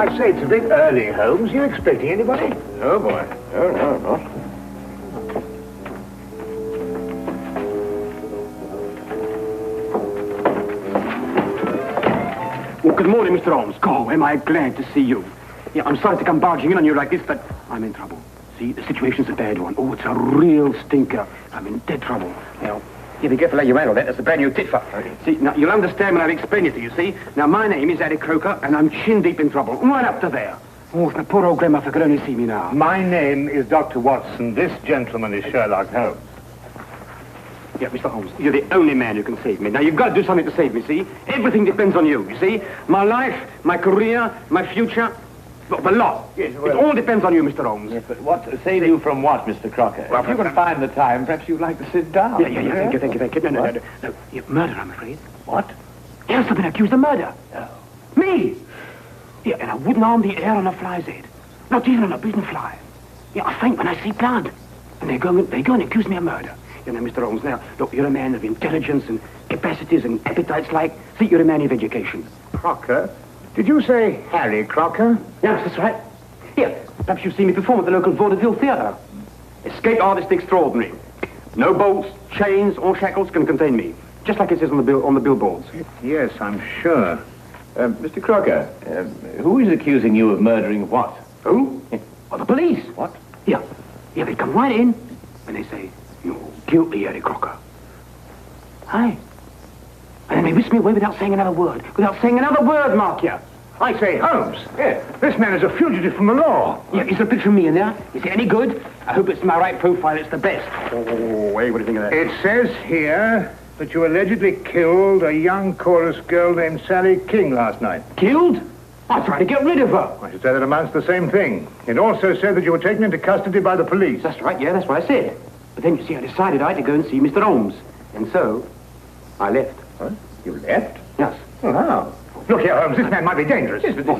I say, it's a bit early, Holmes. You expecting anybody? No, boy. No, not. Well, good morning, Mr. Holmes. Oh, am I glad to see you. Yeah, I'm sorry to come barging in on you like this, but I'm in trouble. See, the situation's a bad one. Oh, it's a real stinker. I'm in dead trouble. Now, you be careful how you handle that. That's a brand new tit for. See, now, you'll understand when I've explained it to you, see? Now, my name is Harry Croker, and I'm chin-deep in trouble. Right up to there. Oh, if my poor old grandmother could only see me now. My name is Dr. Watson. This gentleman is Sherlock Holmes. Yeah, Mr. Holmes, you're the only man who can save me. Now, you've got to do something to save me, see? Everything depends on you see? My life, my career, my future, the lot. Yes, well, it all depends on you, Mr. Holmes. Yes, but what save you from what, Mr. Crocker? Well, if you can find the time, perhaps you'd like to sit down. Yeah, thank you. No. Murder, I'm afraid. What? Yes, I've been accused of murder. No. Me! Yeah, and I wouldn't harm the air on a fly's head. Not even on a prison fly. Yeah, I faint when I see blood. And they go and accuse me of murder. You know, Mr. Holmes, now, look, you're a man of intelligence and capacities and appetites like... See, you're a man of education. Crocker? Did you say Harry Crocker? Yes, that's right. Here, perhaps you've seen me perform at the local vaudeville theatre. Escape artist extraordinary. No bolts, chains, or shackles can contain me. Just like it says on the billboards. Yes, I'm sure. Mr. Crocker, who is accusing you of murdering what? Who? Well, the police. What? Yeah, they come right in and they say, "You're guilty, Harry Crocker." Aye. And then they whisk me away without saying another word. Mark you. I say, Holmes. Yeah. This man is a fugitive from the law. Yeah, is there a picture of me in there? Is it any good? I hope it's my right profile. It's the best. Oh, wait, what do you think of that? It says here that you allegedly killed a young chorus girl named Sally King last night. Killed? I tried to get rid of her. I should say that amounts to the same thing. It also said that you were taken into custody by the police. That's right, yeah, that's what I said. But then, you see, I decided I had to go and see Mr. Holmes. And so, I left. Huh? You left? Yes. Oh, how? Look here, Holmes, this man might be dangerous. Yes, but no.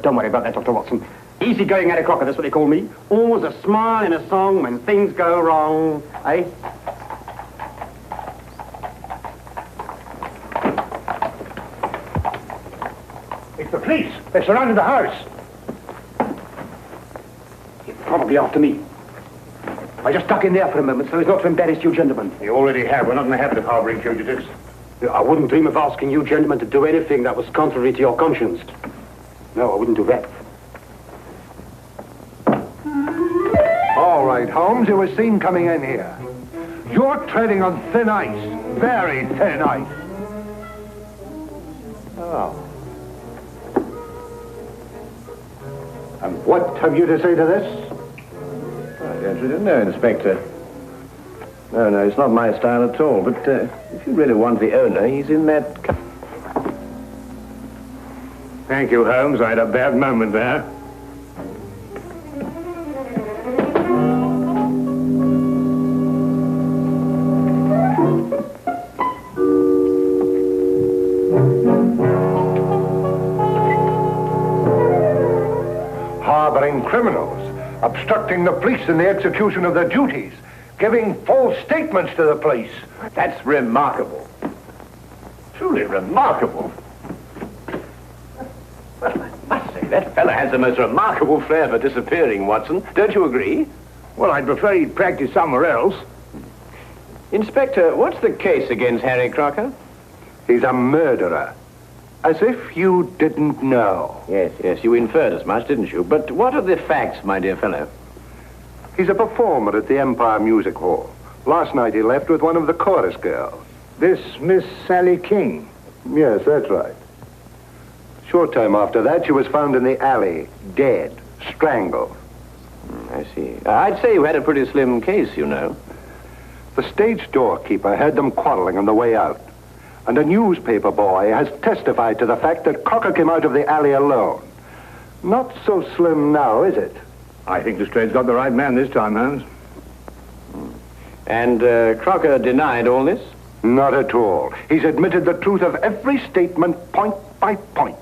Don't worry about that, Dr. Watson. Easy-going Harry Crocker, that's what they call me. Always a smile and a song when things go wrong. Eh? It's the police. They surrounded the house. You're probably after me. I just duck in there for a moment so as not to embarrass you gentlemen. You already have. We're not in the habit of harboring fugitives. I wouldn't dream of asking you gentlemen to do anything that was contrary to your conscience. No, I wouldn't do that. All right, Holmes, you were seen coming in here. You're treading on thin ice. Very thin ice. Oh. And what have you to say to this? I don't really know, Inspector. No, it's not my style at all. But if you really want the owner, he's in that... Thank you, Holmes. I had a bad moment there. Harboring criminals, obstructing the police in the execution of their duties, giving false statements to the police. That's remarkable. Truly remarkable. Well, I must say, that fella has the most remarkable flair for disappearing, Watson. Don't you agree? Well, I'd prefer he'd practice somewhere else. Inspector, what's the case against Harry Crocker? He's a murderer. As if you didn't know. Yes, you inferred as much, didn't you? But what are the facts, my dear fellow? He's a performer at the Empire Music Hall. Last night he left with one of the chorus girls. This Miss Sally King. Yes, that's right. Short time after that, she was found in the alley, dead, strangled. I see. I'd say you had a pretty slim case, you know. The stage doorkeeper heard them quarreling on the way out. And a newspaper boy has testified to the fact that Crocker came out of the alley alone. Not so slim now, is it? I think Lestrade's got the right man this time, Holmes. And Crocker denied all this? Not at all. He's admitted the truth of every statement, point by point.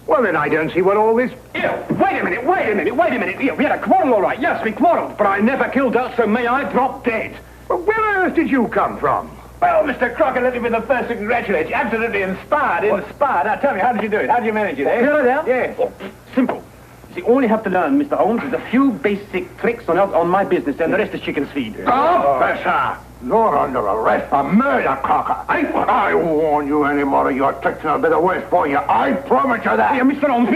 Well, then I don't see what all this... Here, wait a minute. Here, we had a quarrel, all right. Yes, we quarreled. But I never killed her, so may I drop dead. Well, where on earth did you come from? Well, Mr. Crocker, let me be the first to congratulate you. Absolutely inspired. Now, tell me, how did you do it? How did you manage it, eh? Kill her down? Yes. Simple. You see, all you have to learn, Mr. Holmes, is a few basic tricks on my business, and the rest is chicken's feed. Officer! You're under arrest for murder, Crocker. I won't warn you any more of your tricks and I'll be the worst for you. I promise you that. Yeah, Mr. Holmes,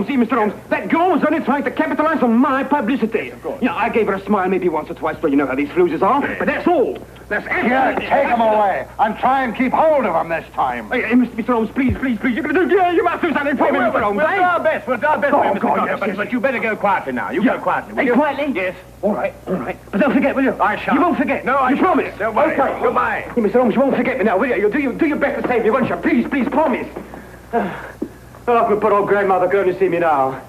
see, Mr. Holmes, that girl was only trying to capitalize on my publicity. Of course. You know, I gave her a smile maybe once or twice, but you know how these floozes are. But that's all. That's absolutely... Here, take him away and try and keep hold of him this time. Hey, Mr. Holmes, please, you're going to do... Yeah, you must do something for me, Mr. Holmes, We'll do our best for you, Mr. Crocker, yes. but you better go quietly now. You go quietly, will Hey, you? quietly? Yes. All right. But don't forget, will you? I shan't. You won't forget? No, I You shan't. promise? Don't worry. Okay. Goodbye. Hey, Mr. Holmes, you won't forget me now, will you? You'll do your best to save me, won't you? Please, promise. Well, I could put old grandmother going to see me now.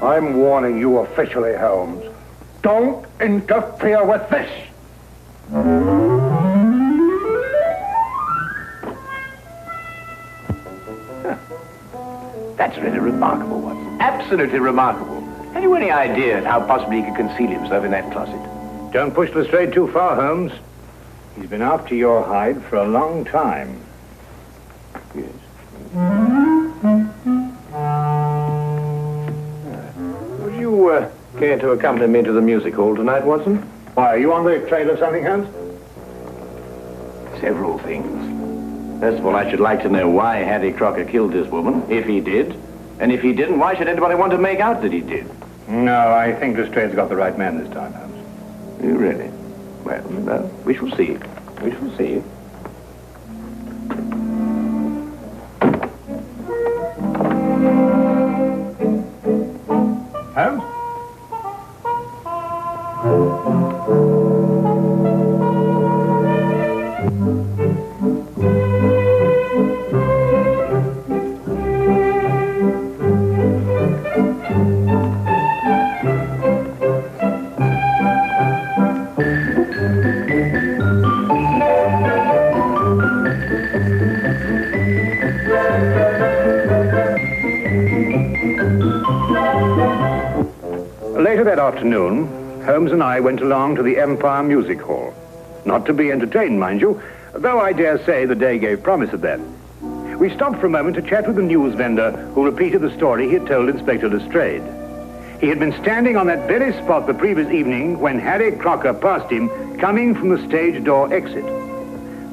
I'm warning you officially, Holmes. Don't interfere with this. That's really remarkable, Watson. Absolutely remarkable. Have you any idea how possibly he could conceal himself in that closet? Don't push Lestrade too far, Holmes. He's been after your hide for a long time. Yes. Would you care to accompany me to the music hall tonight, Watson? Why, are you on the trail of something, Holmes? Several things. First of all, I should like to know why Harry Crocker killed this woman, if he did. And if he didn't, why should anybody want to make out that he did? No, I think Lestrade's got the right man this time, Holmes. You really? Well, we shall see. We shall see. Holmes? Later that afternoon, Holmes and I went along to the Empire Music Hall. Not to be entertained, mind you, though I dare say the day gave promise of that. We stopped for a moment to chat with the news vendor who repeated the story he had told Inspector Lestrade. He had been standing on that very spot the previous evening when Harry Crocker passed him coming from the stage door exit.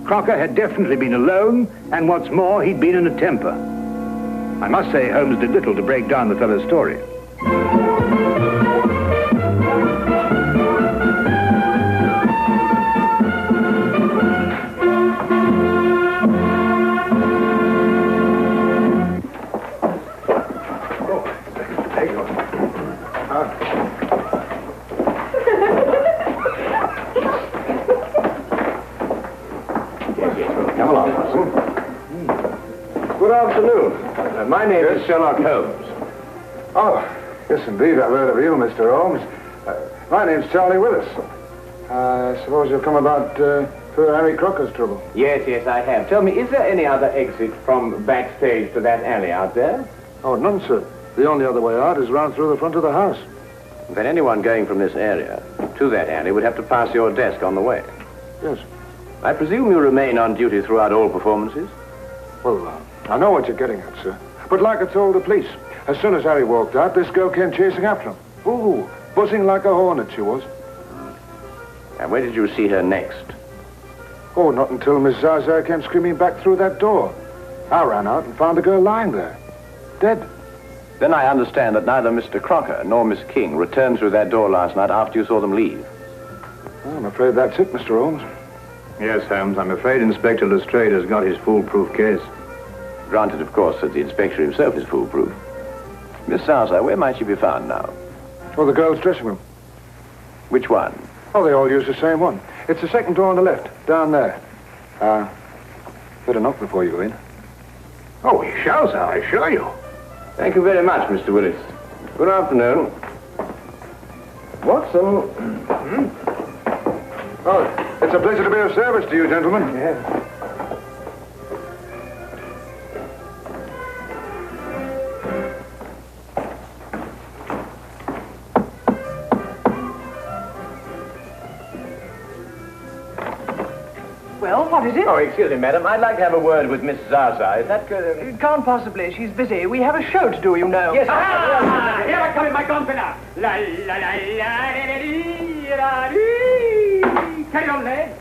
Crocker had definitely been alone, and what's more, he'd been in a temper. I must say Holmes did little to break down the fellow's story. Come along, Watson. Good afternoon. My name is Sherlock Holmes. Oh, yes, indeed. I've heard of you, Mr. Holmes. My name's Charlie Willis. I suppose you've come about poor Harry Crocker's trouble. Yes, I have. Tell me, is there any other exit from backstage to that alley out there? Oh, none, sir. The only other way out is round through the front of the house. Then anyone going from this area to that alley would have to pass your desk on the way. Yes. I presume you remain on duty throughout all performances? Well, I know what you're getting at, sir. But like I told the police, as soon as Harry walked out, this girl came chasing after him. Ooh, buzzing like a hornet she was. And where did you see her next? Oh, not until Miss Zaza came screaming back through that door. I ran out and found the girl lying there, dead. Then I understand that neither Mr. Crocker nor Miss King returned through that door last night after you saw them leave. Well, I'm afraid that's it, Mr. Holmes. Yes, Holmes, I'm afraid Inspector Lestrade has got his foolproof case. Granted, of course, that the inspector himself is foolproof. Miss Zaza, where might she be found now? Oh, the girl's dressing room. Which one? Oh, they all use the same one. It's the second door on the left, down there. Better knock before you go in. Oh, we shall, sir, I assure you. Thank you very much, Mr. Willis. Good afternoon. Watson. Oh, it's a pleasure to be of service to you, gentlemen. Yes. Well, what is it? Oh, excuse me, madam. I'd like to have a word with Miss Zaza. Is that good? It can't possibly. She's busy. We have a show to do, you know. Yes, Here I come in my gonfalon. La la la la la la. Carry on, lad.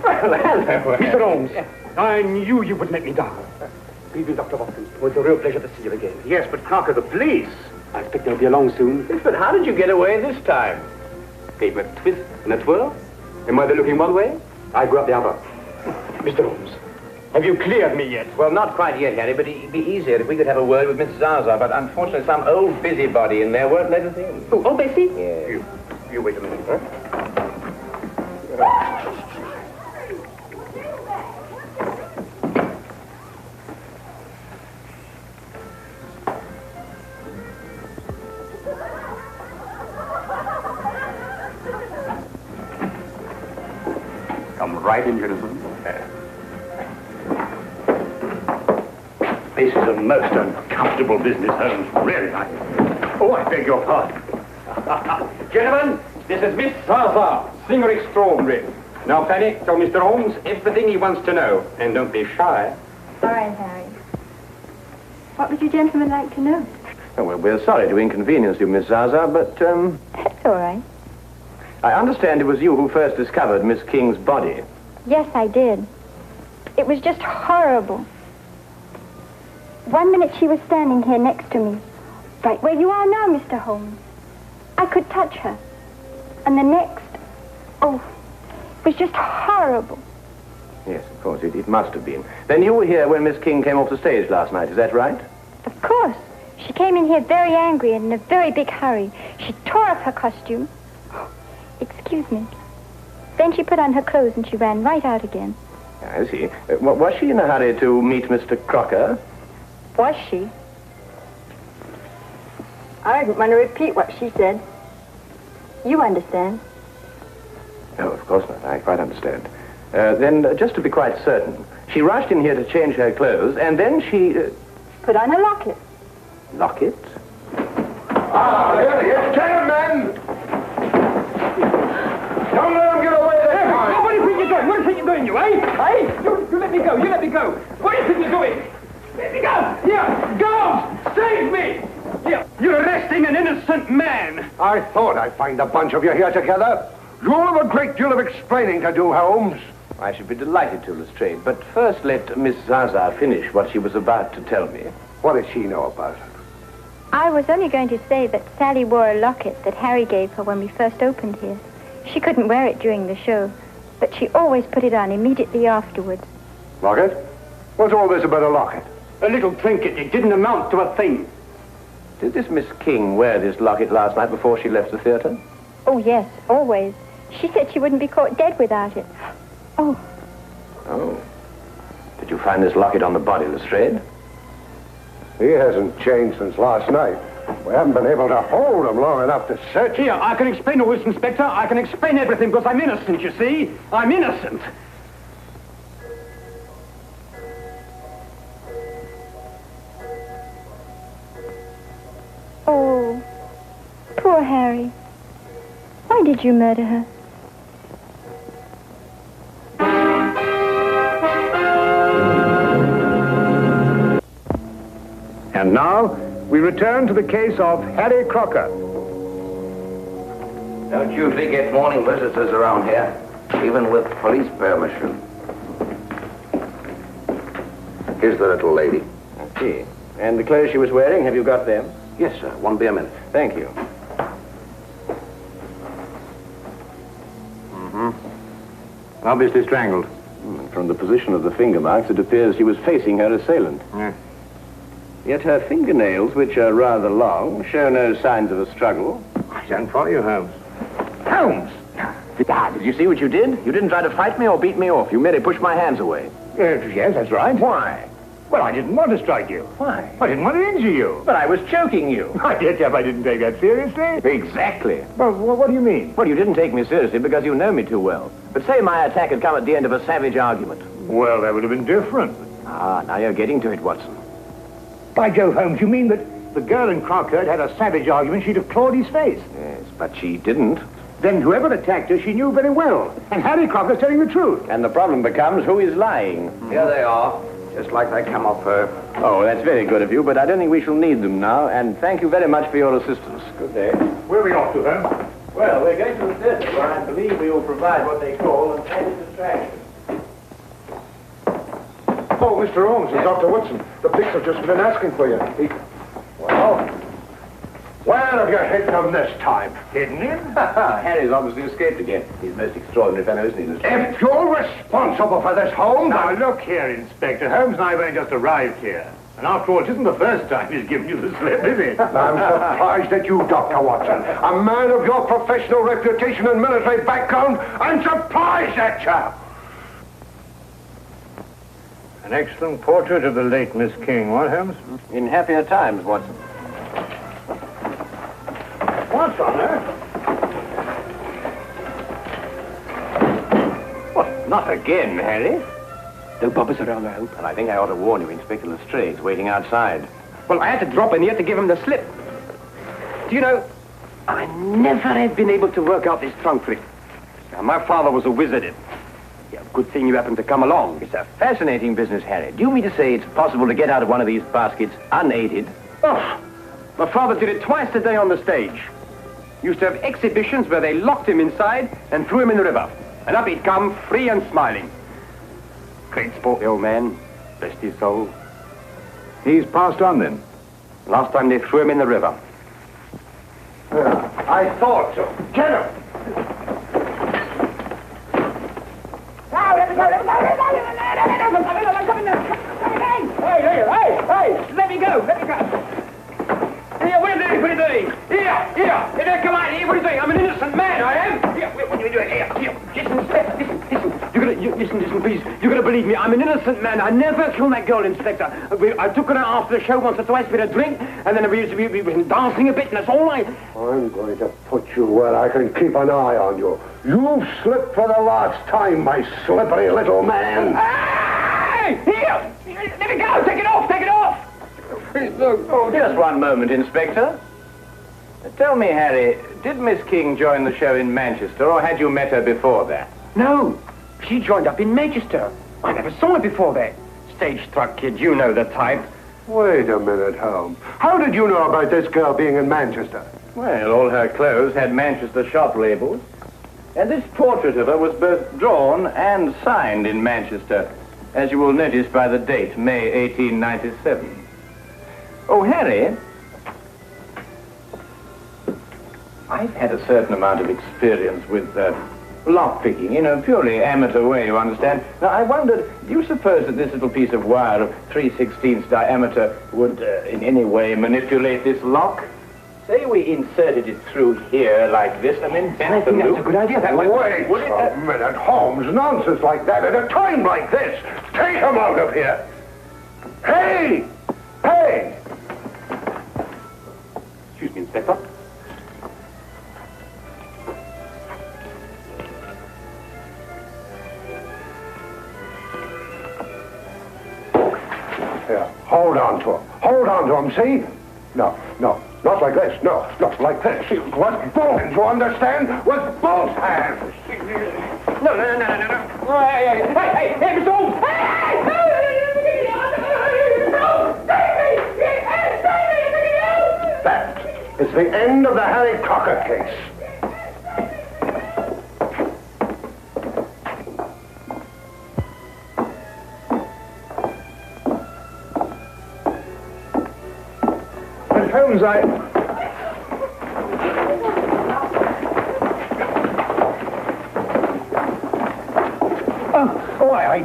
Well, hello. Mr. Holmes, I knew you would let me down. Good evening, Dr. Watson. It was a real pleasure to see you again. Yes, but Crocker, the police. I expect they'll be along soon. Yes, but how did you get away this time? Gave me a twist and a twirl. Am I looking one way? I go up the other. Mr. Holmes, have you cleared me yet? Well, not quite yet, Harry, but it'd be easier if we could have a word with Miss Zaza. But unfortunately, some old busybody in there won't let us in. Oh, Bessie? Yes. You wait a minute, huh? Come right in, gentlemen. This is a most uncomfortable business, Holmes. Really, Oh, I beg your pardon. Gentlemen, this is Miss Zaza, singer extraordinary. Now, Fanny, tell Mr. Holmes everything he wants to know. And don't be shy. All right, Harry. What would you gentlemen like to know? Oh, well, we're sorry to inconvenience you, Miss Zaza, but, That's all right. I understand it was you who first discovered Miss King's body. Yes, I did. It was just horrible. One minute she was standing here next to me, right where you are now, Mr. Holmes. I could touch her. And the next, it was just horrible. Yes, of course, it must have been. Then you were here when Miss King came off the stage last night, is that right? Of course. She came in here very angry and in a very big hurry. She tore off her costume. Excuse me. Then she put on her clothes and she ran right out again. I see. Was she in a hurry to meet Mr. Crocker? Was she? I don't want to repeat what she said. You understand. No, of course not. I quite understand. Then, just to be quite certain, she rushed in here to change her clothes, and then she... Put on a locket. Locket? Ah, here he is. Gentlemen! Don't let him get away this time. What do you think you're doing? What do you think you're doing, you, eh? Eh? You let me go. You let me go. What do you think you're doing? Let me go. Here, go. Save me. Here, you're arresting an innocent man. I thought I'd find a bunch of you here together. You'll have a great deal of explaining to do, Holmes. I should be delighted to, Lestrade, but first let Miss Zaza finish what she was about to tell me. What does she know about it? I was only going to say that Sally wore a locket that Harry gave her when we first opened here. She couldn't wear it during the show, but she always put it on immediately afterwards. Locket? What's all this about a locket? A little trinket. It didn't amount to a thing. Did this Miss King wear this locket last night before she left the theater? Oh, yes, always. She said she wouldn't be caught dead without it. Oh. Oh. Did you find this locket on the body, Lestrade? He hasn't changed since last night. We haven't been able to hold him long enough to search. Here, I can explain all this, Inspector. I can explain everything because I'm innocent, you see. I'm innocent. Oh, poor Harry. Why did you murder her? And now, we return to the case of Harry Crocker. Don't usually get morning visitors around here, even with police permission. Here's the little lady. I see. And the clothes she was wearing, have you got them? Yes, sir. Won't be a minute. Thank you. Obviously strangled. From the position of the finger marks, it appears she was facing her assailant. Yeah. Yet her fingernails, which are rather long, show no signs of a struggle. I don't follow you, Holmes. Holmes! Ah, did you see what you did? You didn't try to fight me or beat me off. You merely pushed my hands away. Yes, that's right. Why? Well, I didn't want to strike you. Why? I didn't want to injure you. But I was choking you. I didn't take that seriously. Exactly. Well, what do you mean? Well, you didn't take me seriously because you know me too well. But say my attack had come at the end of a savage argument. Well, that would have been different. Ah, now you're getting to it, Watson. By Jove, Holmes, you mean that the girl in Crocker had a savage argument, she'd have clawed his face? Yes, but she didn't. Then whoever attacked her, she knew very well. And Harry Crocker's telling the truth. And the problem becomes who is lying. Here they are, just like they come off her. Oh, that's very good of you, but I don't think we shall need them now, and thank you very much for your assistance. Good day. Where are we off to, Holmes? Well, we're going to the desert, where I believe we will provide what they call an added distraction. Oh, Mr. Holmes and Dr. Watson. The police have just been asking for you. Well, where have you hidden him this time? Hidden him? Harry's obviously escaped again. He's a most extraordinary fellow, isn't he, Lestrade? If you're responsible for this, Holmes... Now, look here, Inspector. Holmes and I have only just arrived here. And after all, it isn't the first time he's given you the slip, is it? I'm surprised at you, Dr. Watson. A man of your professional reputation and military background. I'm surprised at you. An excellent portrait of the late Miss King, what, Holmes? In happier times, Watson. What's on her? What, not again, Harry? No bobbers around, I hope. And I think I ought to warn you, Inspector Lestrade's waiting outside. Well, I had to drop in here to give him the slip. Do you know, I never have been able to work out this trunk trick. Now, my father was a wizard at it. Yeah, good thing you happened to come along. It's a fascinating business, Harry. Do you mean to say it's possible to get out of one of these baskets unaided? Oh, my father did it twice a day on the stage. Used to have exhibitions where they locked him inside and threw him in the river. And up he'd come, free and smiling. Great sport, the old man. Rest his soul. He's passed on, then? Last time they threw him in the river. I thought so. Get him! Hey, let me go. Here, what are you doing? Here, come on, here, what are you doing? I'm an innocent man, I am. Here, what are you doing? Here, listen, please. You're gonna believe me, I'm an innocent man. I never killed that girl, Inspector. I took her out after the show once or twice for a drink, and then we were dancing a bit, and that's all I... I'm going to put you where I can keep an eye on you. You've slipped for the last time, my slippery little man. Hey! Here! Let me go! Take it off! Just one moment, Inspector. Tell me, Harry, did Miss King join the show in Manchester, or had you met her before that? No, she joined up in Manchester. I never saw her before that. Stage-struck kid, you know the type. Wait a minute, Holmes. How did you know about this girl being in Manchester? Well, all her clothes had Manchester shop labels. And this portrait of her was both drawn and signed in Manchester, as you will notice by the date, May 1897. Oh, Harry, I've had a certain amount of experience with lockpicking, in a purely amateur way, you understand. Now, I wondered, do you suppose that this little piece of wire of 3/16 diameter would in any way manipulate this lock? Say we inserted it through here like this and then bent the loop. That's a good idea. That way. Wait a minute, Holmes. Nonsense like that at a time like this. Take him out of here. Hey! Excuse me, Inspector. Here, hold on to him, see? No, not like this. No, like this. With both hands, you understand? With both hands. No. Hey, Mr. Holmes! That is the end of the Harry Crocker case. But Holmes, I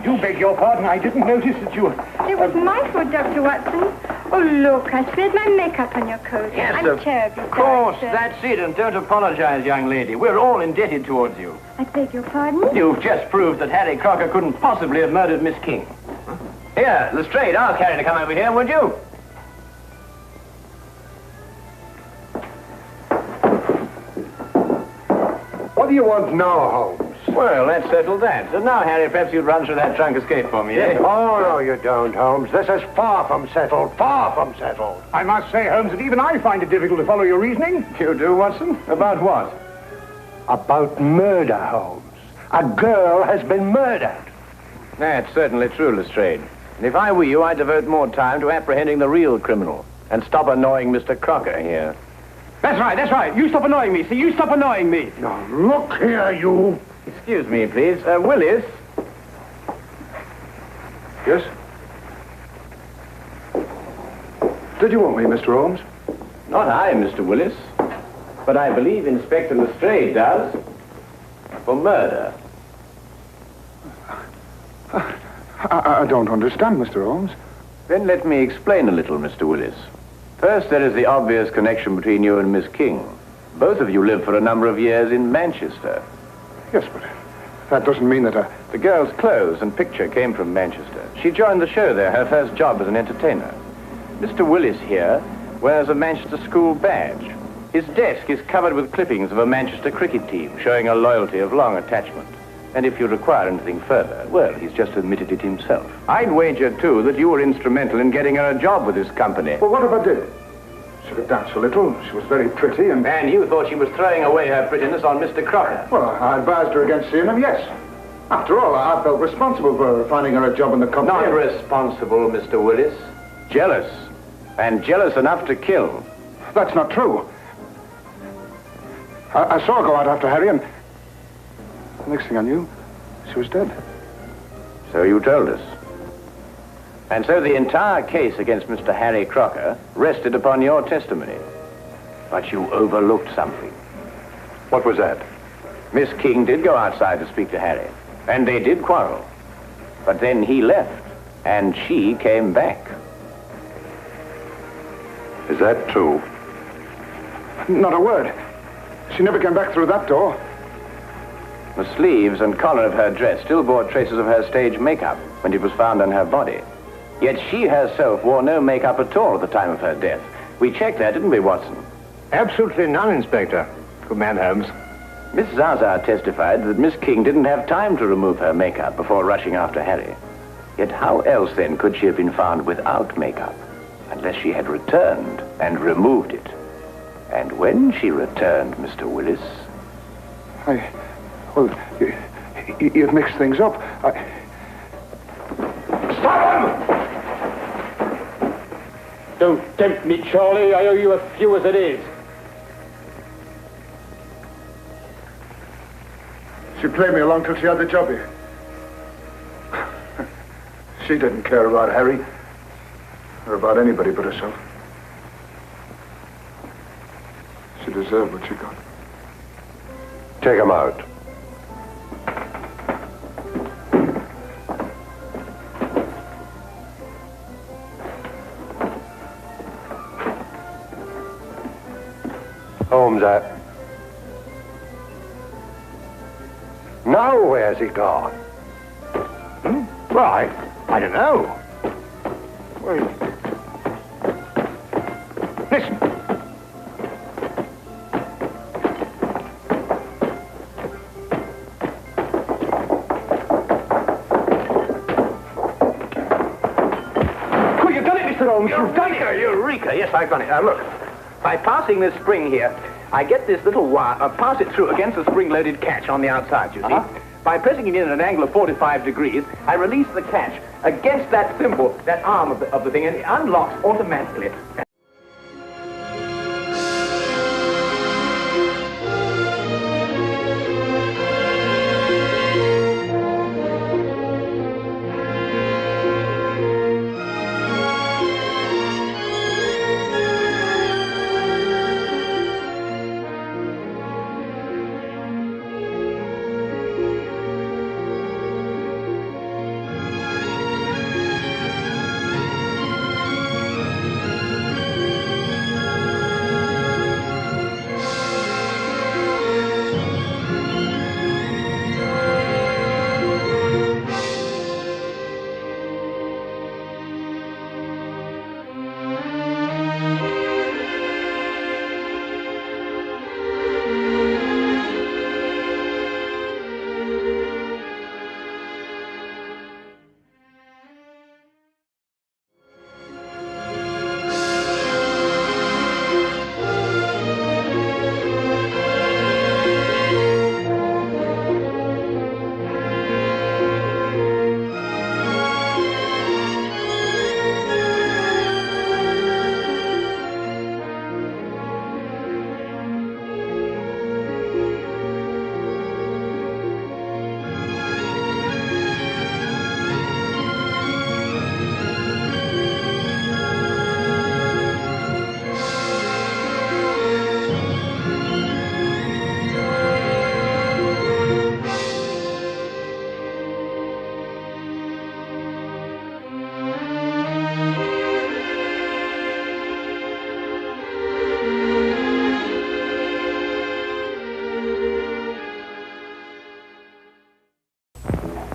do beg your pardon. I didn't notice that you... It was my fault, Dr. Watson. Oh, look, I spilled my makeup on your coat. Yes, I'm terribly of course, sorry, sir. that's it, and don't apologize, young lady. We're all indebted towards you. I beg your pardon? You've just proved that Harry Crocker couldn't possibly have murdered Miss King. Here, Lestrade, ask Harry to come over here, would you? What do you want now, Holmes? Well, let's settle that. So now, Harry, perhaps you'd run through that trunk escape for me, eh? Oh, no, you don't, Holmes. This is far from settled. I must say, Holmes, that even I find it difficult to follow your reasoning. You do, Watson? About what? About murder, Holmes. A girl has been murdered. That's certainly true, Lestrade. And if I were you, I'd devote more time to apprehending the real criminal and stop annoying Mr. Crocker here. That's right. You stop annoying me. See, you stop annoying me. Now, look here, you. Excuse me, please. Willis? Yes? Did you want me, Mr. Holmes? Not I, Mr. Willis. But I believe Inspector Lestrade does. For murder. I don't understand, Mr. Holmes. Then let me explain a little, Mr. Willis. First, there is the obvious connection between you and Miss King. Both of you lived for a number of years in Manchester. Yes, but that doesn't mean that The girl's clothes and picture came from Manchester. She joined the show there, her first job as an entertainer. Mr. Willis here wears a Manchester school badge. His desk is covered with clippings of a Manchester cricket team, showing a loyalty of long attachment. And if you require anything further, well, he's just admitted it himself. I'd wager, too, that you were instrumental in getting her a job with this company. Well, what if I did? She could dance a little. She was very pretty and... And you thought she was throwing away her prettiness on Mr. Crocker. Well, I advised her against seeing him, yes. After all, I felt responsible for finding her a job in the company. Not responsible, Mr. Willis. Jealous. And jealous enough to kill. That's not true. I saw her go out after Harry, and the next thing I knew, she was dead. So you told us. And so the entire case against Mr. Harry Crocker rested upon your testimony. But you overlooked something. What was that? Miss King did go outside to speak to Harry, and they did quarrel. But then he left, and she came back. Is that true? Not a word. She never came back through that door. The sleeves and collar of her dress still bore traces of her stage makeup when it was found on her body. Yet she herself wore no makeup at all at the time of her death. We checked that, didn't we, Watson? Absolutely none, Inspector. Good man, Holmes. Miss Zaza testified that Miss King didn't have time to remove her makeup before rushing after Harry. Yet how else, then, could she have been found without makeup? Unless she had returned and removed it. And when she returned, Mr. Willis... Well, you've mixed things up. Stop him! Don't tempt me, Charlie. I owe you a few as it is. She played me along till she had the job here. She didn't care about Harry, or about anybody but herself. She deserved what she got. Take him out. Holmes, now where's he gone? Right. I don't know. Well, listen. Quick, you've done it, Mr. Holmes. You've done it. Eureka! Yes, I've done it. Now, look. By passing this spring here, I get this little wire, pass it through against the spring-loaded catch on the outside, you see. By pressing it in at an angle of 45 degrees, I release the catch against that thimble, that arm of the thing, and it unlocks automatically.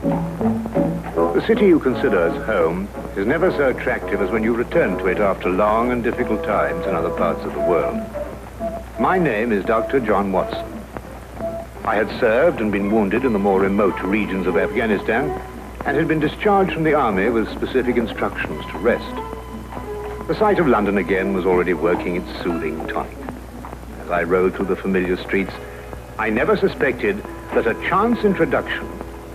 The city you consider as home is never so attractive as when you return to it after long and difficult times in other parts of the world. My name is Dr. John Watson. I had served and been wounded in the more remote regions of Afghanistan and had been discharged from the army with specific instructions to rest. The sight of London again was already working its soothing tonic. As I rode through the familiar streets, I never suspected that a chance introduction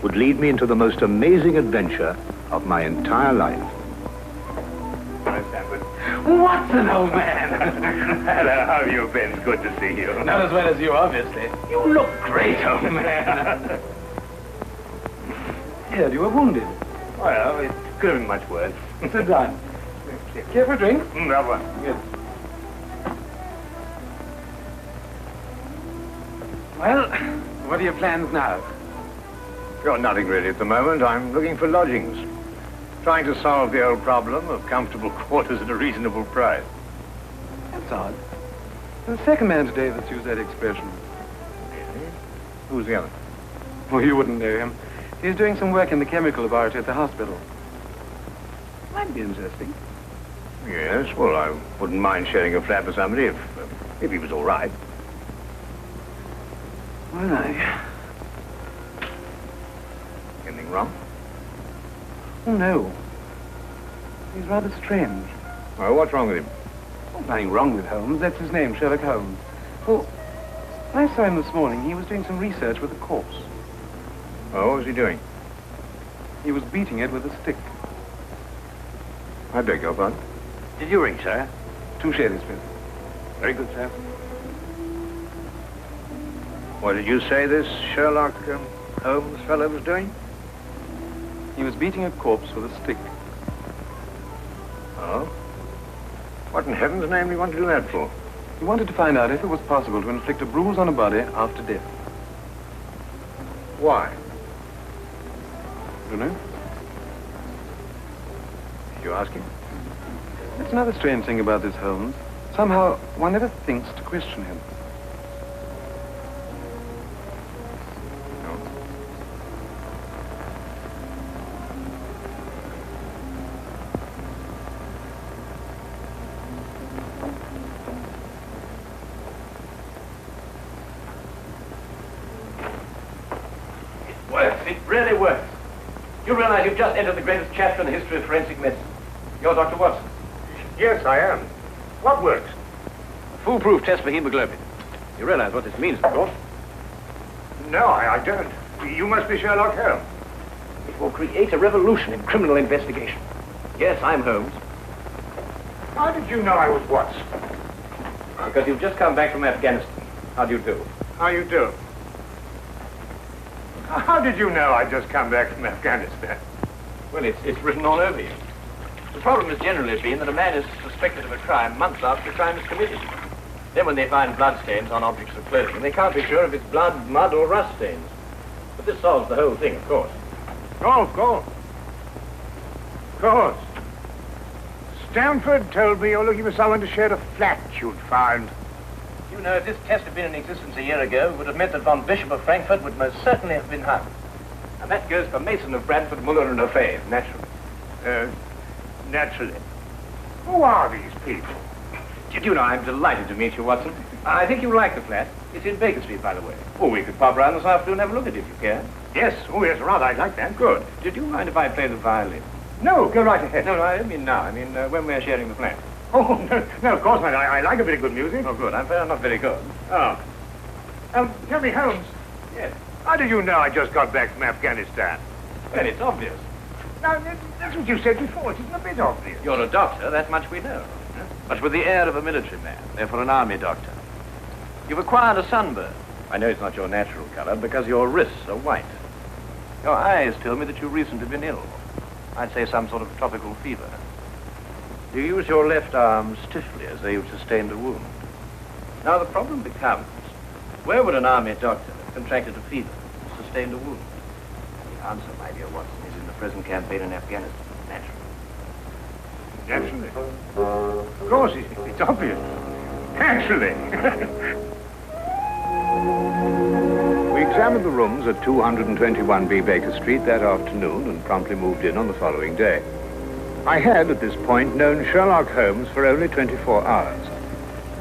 would lead me into the most amazing adventure of my entire life. Watson, old man! Hello, how have you been? It's good to see you. Not as well as you, obviously. You look great, old man. Yeah, you were wounded. Well, it could have been much worse. Sit down. Care for a drink? That one. Yes. Well, what are your plans now? Got nothing really at the moment. I'm looking for lodgings. Trying to solve the old problem of comfortable quarters at a reasonable price. That's odd. The second man today that's used that expression. Really? Who's the other? Well, you wouldn't know him. He's doing some work in the chemical laboratory at the hospital. Might be interesting. Yes, well, I wouldn't mind sharing a flat with somebody if he was all right. Well, Anything wrong? Oh, no. He's rather strange. Oh, what's wrong with him? Oh, nothing wrong with Holmes. That's his name, Sherlock Holmes. Well, I saw him this morning. He was doing some research with a corpse. Oh, what was he doing? He was beating it with a stick. I beg your pardon? Did you ring, sir? 2 shillings, please. Very good, sir. What did you say this Sherlock Holmes fellow was doing? He was beating a corpse with a stick. Oh? What in heaven's name do you want to do that for? He wanted to find out if it was possible to inflict a bruise on a body after death. Why? You know? Did you ask him? That's another strange thing about this Holmes. Somehow, one never thinks to question him. No. It works. It really works. You realize you've just entered the greatest chapter in the history of forensic medicine. You're Dr. Watson. Yes, I am. What works? Foolproof test for hemoglobin. You realize what this means, of course. No, I don't. You must be Sherlock Holmes. It will create a revolution in criminal investigation. Yes, I'm Holmes. How did you know I was Watson? Because you've just come back from Afghanistan. How do you do? How you do? How did you know I'd just come back from Afghanistan? Well, it's written all over you. The problem has generally been that a man is suspected of a crime months after the crime is committed. Then when they find bloodstains on objects of clothing, they can't be sure if it's blood, mud, or rust stains. But this solves the whole thing, of course. Oh, of course. Of course. Stamford told me you're looking for someone to share a flat you'd found. You know, if this test had been in existence a year ago, it would have meant that von Bishop of Frankfurt would most certainly have been hung. And that goes for Mason of Bradford, Muller, and O'Fay, naturally. Naturally. Who are these people? Did you know, I'm delighted to meet you, Watson. I think you'll like the flat. It's in Baker Street, by the way. Or we could pop round this afternoon and have a look at it if you care. Yes. Oh, yes, rather. I'd like that. Good. Did you mind if I play the violin? No, go right ahead. No, I don't mean now. I mean when we're sharing the flat. Oh, no, of course not. I like a bit of good music. Oh, good. I'm not very good. Oh. Tell me, Holmes. Yes. How did you know I just got back from Afghanistan? Well, it's obvious. Now, that's what you said before. It isn't a bit obvious. You're a doctor, that much we know. But with the air of a military man, therefore an army doctor. You've acquired a sunburn. I know it's not your natural color because your wrists are white. Your eyes tell me that you've recently been ill. I'd say some sort of tropical fever. You use your left arm stiffly as though you've sustained a wound. Now the problem becomes, where would an army doctor have contracted a fever, sustained a wound? The answer, my dear Watson, is in the present campaign in Afghanistan, naturally. Naturally. Of course, it's obvious. Naturally. We examined the rooms at 221B Baker Street that afternoon and promptly moved in on the following day. I had, at this point, known Sherlock Holmes for only 24 hours.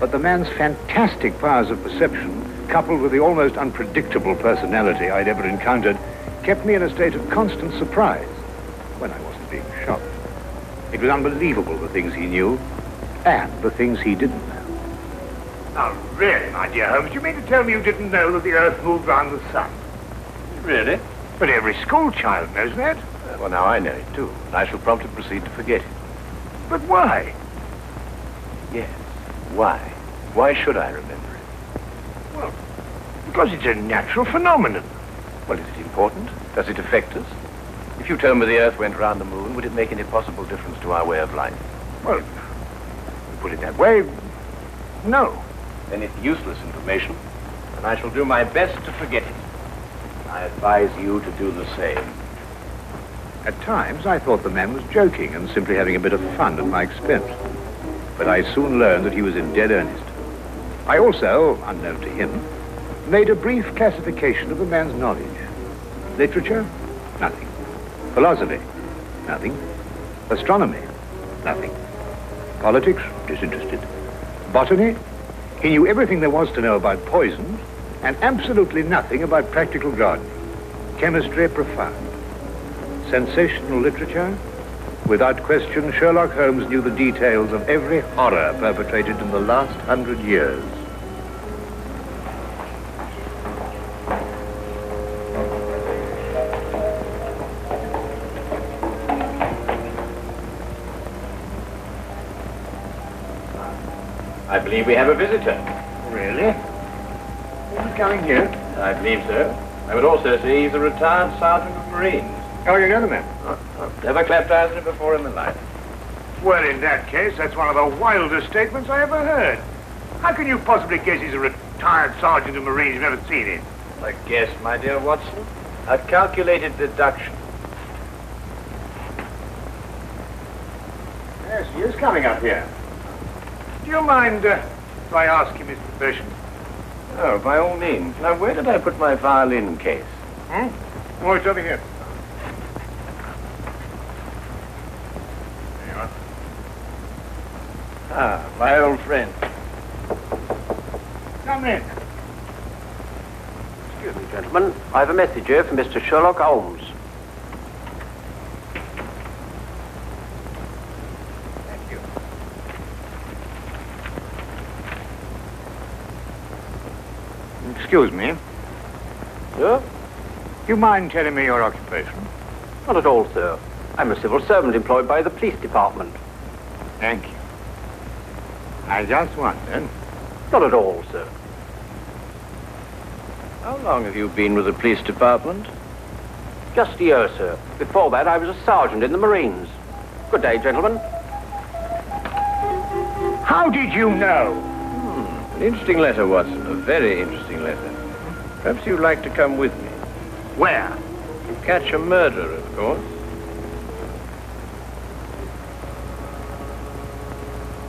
But the man's fantastic powers of perception, coupled with the almost unpredictable personality I'd ever encountered, kept me in a state of constant surprise when I wasn't being shocked. It was unbelievable, the things he knew and the things he didn't know. Now, really, my dear Holmes, you mean to tell me you didn't know that the Earth moved round the sun? Really? But every schoolchild knows that. Well, now I know it, too. And I shall promptly proceed to forget it. But why? Yes. Why? Why should I remember it? Well, because it's a natural phenomenon. Well, is it important? Does it affect us? If you told me the Earth went round the moon, would it make any possible difference to our way of life? Well, to put it that way, no. Then it's useless information, and I shall do my best to forget it. I advise you to do the same. At times, I thought the man was joking and simply having a bit of fun at my expense. But I soon learned that he was in dead earnest. I also, unknown to him, made a brief classification of the man's knowledge. Literature? Nothing. Philosophy? Nothing. Astronomy? Nothing. Politics? Disinterested. Botany? He knew everything there was to know about poisons and absolutely nothing about practical gardening. Chemistry? Profound. Sensational literature? Without question, Sherlock Holmes knew the details of every horror perpetrated in the last 100 years. I believe we have a visitor. Really? Who's coming here? I believe so. I would also say he's a retired sergeant of Marines. Oh, you know the man? Never clapped eyes on him before in my life. Well, in that case, that's one of the wildest statements I ever heard. How can you possibly guess he's a retired sergeant of Marines? You've never seen him. A guess, my dear Watson. A calculated deduction. Yes, he is coming up here. Do you mind if I ask you his profession? Oh, by all means. Now, where did I put my violin case? Oh, it's over here. There you are. Ah, my old friend. Come in. Excuse me, gentlemen. I have a message here from Mr. Sherlock Holmes. Thank you. Excuse me. Sir? Do you mind telling me your occupation? Not at all, sir. I'm a civil servant employed by the police department. Thank you. I just wondered. Not at all, sir. How long have you been with the police department? Just a year, sir. Before that, I was a sergeant in the Marines. Good day, gentlemen. How did you know? An interesting letter, Watson. A very interesting letter. Perhaps you'd like to come with me. Where? To catch a murderer, of course.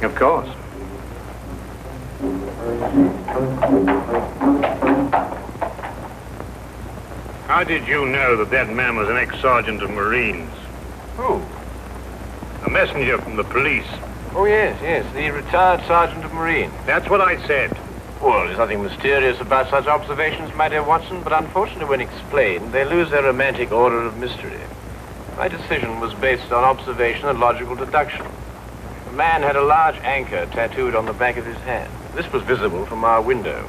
Of course. How did you know that that man was an ex-sergeant of Marines? Who? A messenger from the police. Oh, yes, the retired sergeant of Marines. That's what I said. Well, there's nothing mysterious about such observations, my dear Watson, but unfortunately when explained, they lose their romantic order of mystery. My decision was based on observation and logical deduction. The man had a large anchor tattooed on the back of his hand. This was visible from our window.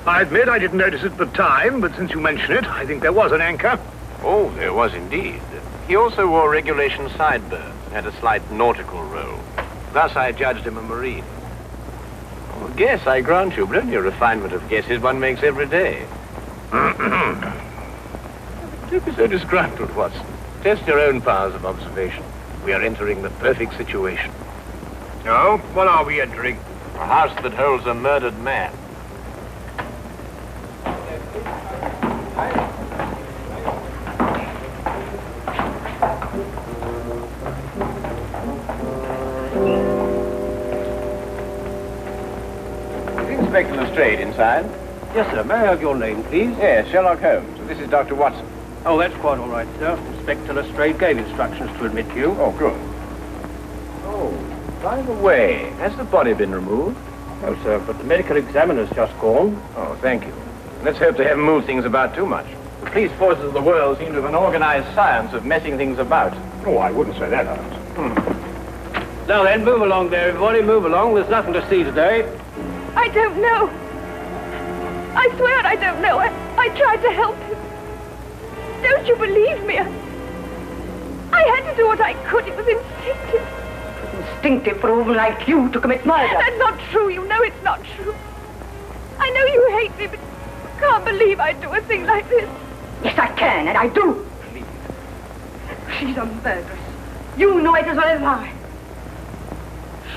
I admit I didn't notice it at the time, but since you mention it, I think there was an anchor. Oh, there was indeed. He also wore regulation sideburns and had a slight nautical roll. Thus I judged him a Marine. Oh, guess, I grant you, but only a refinement of guesses one makes every day. Don't be so disgruntled, Watson. Test your own powers of observation. We are entering the perfect situation. Oh, what are we entering? A house that holds a murdered man. Is Inspector Lestrade inside? Yes, sir. May I have your name, please? Yes, Sherlock Holmes. This is Dr. Watson. Oh, that's quite all right, sir. Inspector Lestrade gave instructions to admit you. Oh, good. Oh, by the way, has the body been removed? No, sir, but the medical examiner's just gone. Oh, thank you. Let's hope they haven't moved things about too much. The police forces of the world seem to have an organized science of messing things about. Oh, I wouldn't say that, Holmes. Now then, move along there, everybody. Move along. There's nothing to see today. I don't know. I swear I don't know. I tried to help him. Don't you believe me? I had to do what I could. It was instinctive. Instinctive for a woman like you to commit murder. That's not true. You know it's not true. I know you hate me, but you can't believe I'd do a thing like this. Yes, I can, and I do. She's a murderess. You know it as well as I.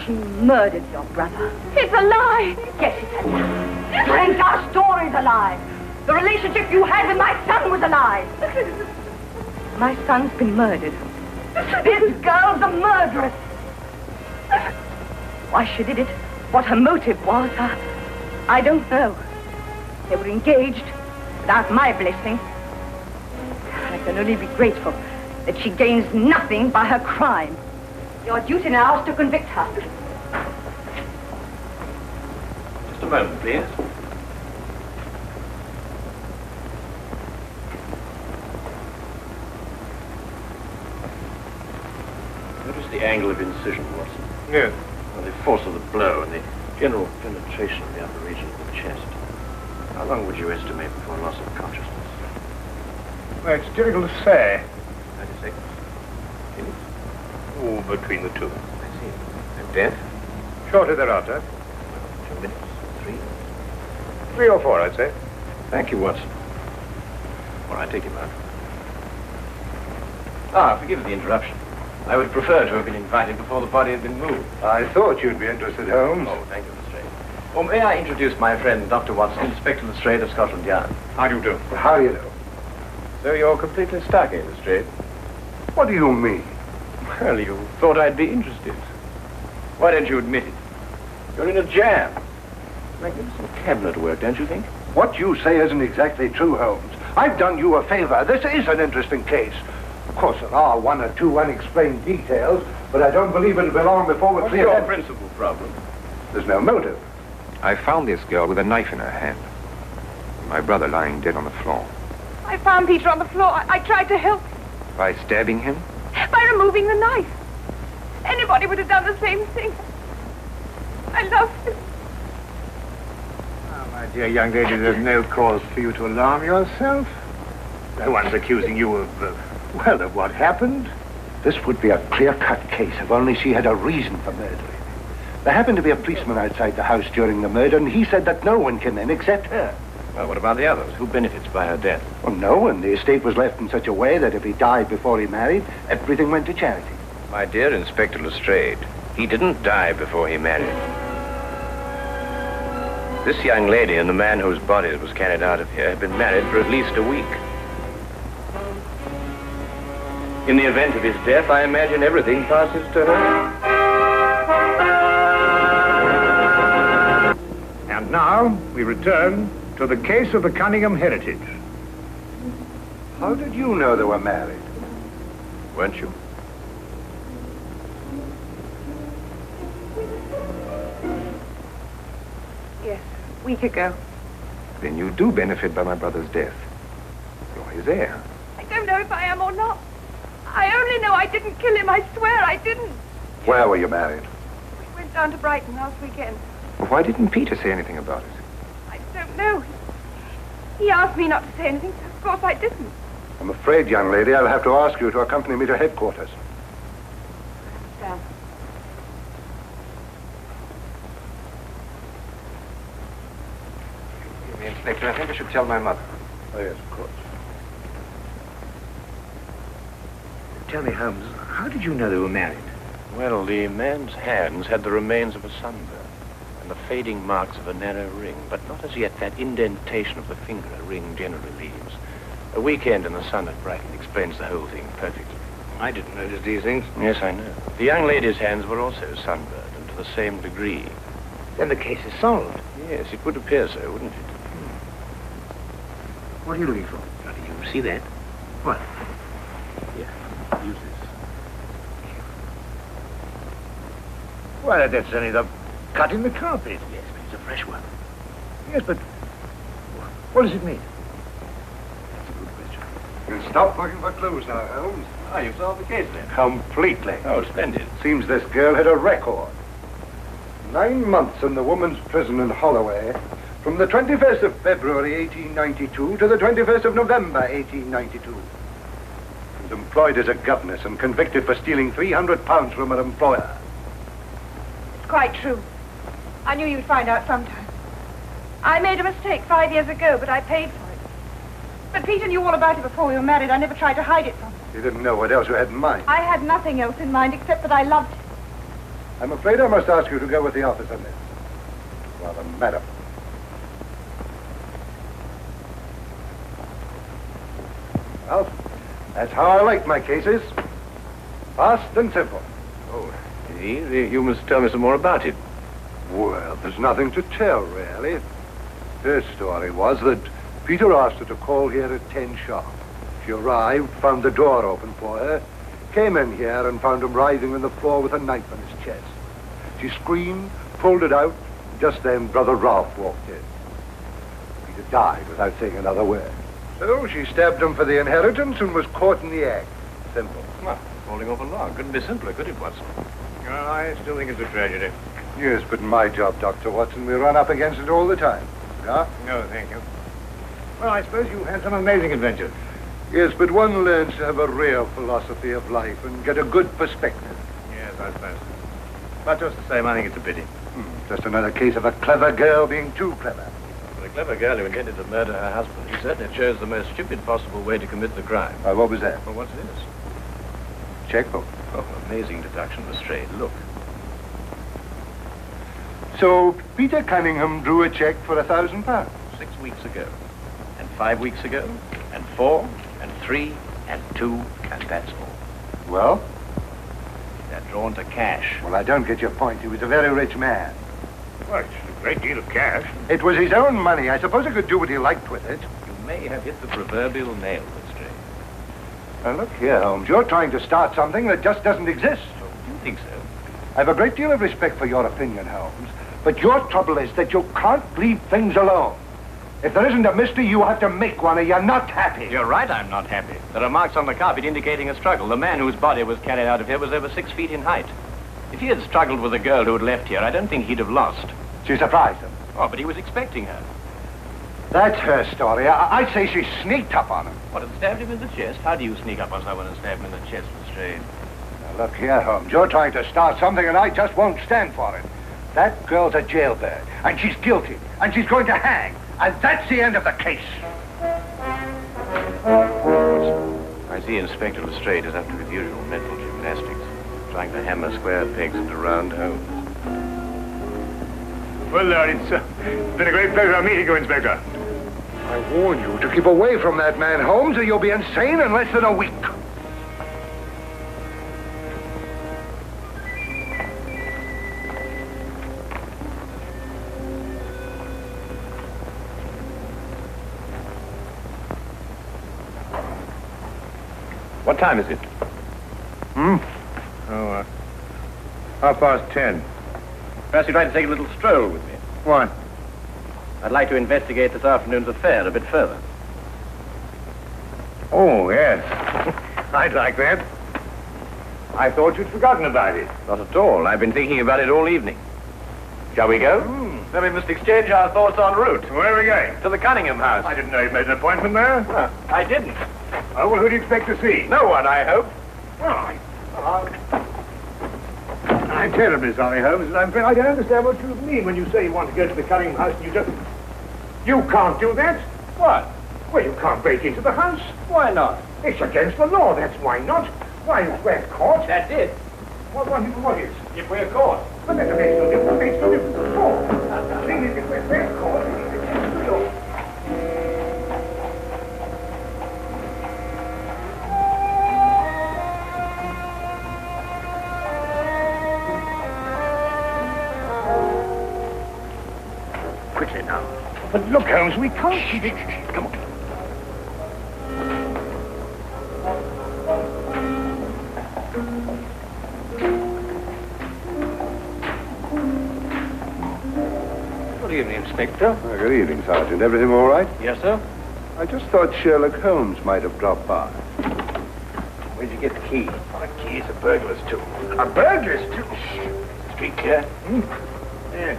She murdered your brother. It's a lie. Yes, it's a lie. The entire story's a lie. The relationship you had with my son was a lie. My son's been murdered. This girl's a murderess. Why she did it, what her motive was, I don't know. They were engaged without my blessing. I can only be grateful that she gains nothing by her crime. Your duty now is to convict her. Just a moment, please. Notice the angle of incision, Watson. Yes. Well, the force of the blow and the general penetration of the upper region of the chest. How long would you estimate before loss of consciousness? Well, it's difficult to say. 30 seconds. Minutes? Oh, between the two. I see. And death? Shortly thereafter. 2 minutes? 3? 3 or 4, I'd say. Thank you, Watson. Well, I take him out. Ah, forgive the interruption. I would prefer to have been invited before the body had been moved. I thought you'd be interested, Holmes. Oh, thank you, Lestrade. Well, may I introduce my friend, Dr. Watson, Inspector Lestrade of Scotland Yard? How do you do? How do you do? So you're completely stuck, eh, Lestrade? What do you mean? Well, you thought I'd be interested. Why don't you admit it? You're in a jam. Magnificent cabinet work, don't you think? What you say isn't exactly true, Holmes. I've done you a favor. This is an interesting case. Of course, there are 1 or 2 unexplained details, but I don't believe it'll be long before we're What's clear. your principal problem? There's no motive. I found this girl with a knife in her hand. My brother lying dead on the floor. I found Peter on the floor. I tried to help him By stabbing him? by removing the knife. Anybody would have done the same thing. I love him. Oh, my dear young lady, there's no cause for you to alarm yourself. No one's accusing you of what happened. This would be a clear-cut case if only she had a reason for murdering me. There happened to be a policeman outside the house during the murder, and he said that no one came in except her. Well, what about the others? Who benefits by her death? Well, no one. The estate was left in such a way that if he died before he married, everything went to charity. My dear Inspector Lestrade, he didn't die before he married. This young lady and the man whose body was carried out of here have been married for at least a week. In the event of his death, I imagine everything passes to her. And now we return to the case of the Cunningham heritage. How did you know they were married? Weren't you? Yes, a week ago. Then you do benefit by my brother's death. You're his heir. I don't know if I am or not. I only know I didn't kill him. I swear I didn't. Where were you married? We went down to Brighton last weekend. Well, why didn't Peter say anything about it? I don't know. He asked me not to say anything, so of course I didn't. I'm afraid, young lady, I'll have to ask you to accompany me to headquarters. Sam. Excuse me, Inspector, I think I should tell my mother. Oh, yes, of course. Tell me, Holmes, how did you know they were married? Well, the man's hands had the remains of a sunburn and the fading marks of a narrow ring, but not as yet that indentation of the finger a ring generally leaves. A weekend in the sun at Brighton explains the whole thing perfectly. I didn't notice these things. Yes, I know. The young lady's hands were also sunburned, and to the same degree. Then the case is solved. Yes, it would appear so, wouldn't it? What are you looking for? Now, do you see that? What? Here, use this. Why, that's only the cut in the carpet. Yes, but it's a fresh one. Yes, but what does it mean? That's a good question. We'll stop looking for clues now, Holmes. Oh, you've solved the case then? Completely. Oh, splendid. Seems this girl had a record. 9 months in the woman's prison in Holloway, from the 21st of February 1892 to the 21st of November 1892. She was employed as a governess and convicted for stealing £300 from her employer. It's quite true. I knew you'd find out sometime. I made a mistake 5 years ago, but I paid for it. But Peter knew all about it before we were married. I never tried to hide it from him. You didn't know what else you had in mind. I had nothing else in mind except that I loved him. I'm afraid I must ask you to go with the office on this. Rather, madam. Well, that's how I like my cases. Fast and simple. Oh, you must tell me some more about it. Well, there's nothing to tell, really. Her story was that Peter asked her to call here at 10 sharp. She arrived, found the door open for her, came in here and found him writhing on the floor with a knife on his chest. She screamed, pulled it out. Just then, Brother Ralph walked in. Peter died without saying another word. So she stabbed him for the inheritance and was caught in the act. Simple. Well, falling off a log. Couldn't be simpler, could it, Watson? Well, I still think it's a tragedy. Yes, but my job, Dr. Watson, we run up against it all the time. Yeah? No, thank you. Well, I suppose you've had some amazing adventures. Yes, but one learns to have a real philosophy of life and get a good perspective. Yes, I suppose. But just the same, I think it's a pity. Just another case of a clever girl being too clever. For a clever girl who intended to murder her husband, he certainly chose the most stupid possible way to commit the crime. What was that? Well, what's this? Checkbook. Oh, amazing deduction, Lestrade. Look. So Peter Cunningham drew a check for £1,000. 6 weeks ago. And 5 weeks ago. And 4. And 3. And 2. And that's all. Well? They're drawn to cash. Well, I don't get your point. He was a very rich man. Well, it's a great deal of cash. It was his own money. I suppose he could do what he liked with it. You may have hit the proverbial nail, Lestrade. Now, look here, Holmes. You're trying to start something that just doesn't exist. Oh, do you think so? I have a great deal of respect for your opinion, Holmes. But your trouble is that you can't leave things alone. If there isn't a mystery, you have to make one, or you're not happy. You're right, I'm not happy. There are marks on the carpet indicating a struggle. The man whose body was carried out of here was over 6 feet in height. If he had struggled with the girl who had left here, I don't think he'd have lost. She surprised him. Oh, but he was expecting her. That's her story. I'd say she sneaked up on him. What, had stabbed him in the chest? How do you sneak up on someone and stab him in the chest, Lestrade? Now, look here, Holmes. You're trying to start something, and I just won't stand for it. That girl's a jailbird, and she's guilty, and she's going to hang. And that's the end of the case. I see Inspector Lestrade is up to his usual mental gymnastics, trying to hammer square pegs into round holes. Well, Lord, it's been a great pleasure meeting you, Inspector. I warn you to keep away from that man, Holmes, or you'll be insane in less than a week. What time is it? Oh, 10:30. Perhaps you'd like to take a little stroll with me. Why? I'd like to investigate this afternoon's affair a bit further. Oh, yes. I'd like that. I thought you'd forgotten about it. Not at all. I've been thinking about it all evening. Shall we go? Then we must exchange our thoughts en route. Where are we going? To the Cunningham house. I didn't know you'd made an appointment there. I didn't. Oh, well, who do you expect to see? No one, I hope. Well, I'm terribly sorry, Holmes, and I'm afraid I don't understand what you mean when you say you want to go to the Cunningham house and you just... You can't do that. What? Well, you can't break into the house. Why not? It's against the law, that's why not. Why, if we're caught... That's it. What is? If we're caught. But that makes no difference. It makes no difference at all. The thing is, if we're caught, it's against the law. Quickly now. But look, Holmes, we can't keep it. Come on. evening, Inspector. Good evening, Sergeant. Everything all right? Yes, sir. I just thought Sherlock Holmes might have dropped by. Where'd you get the key? Oh, the key's a burglar's tool. A burglar's tool? Street clear? Yeah.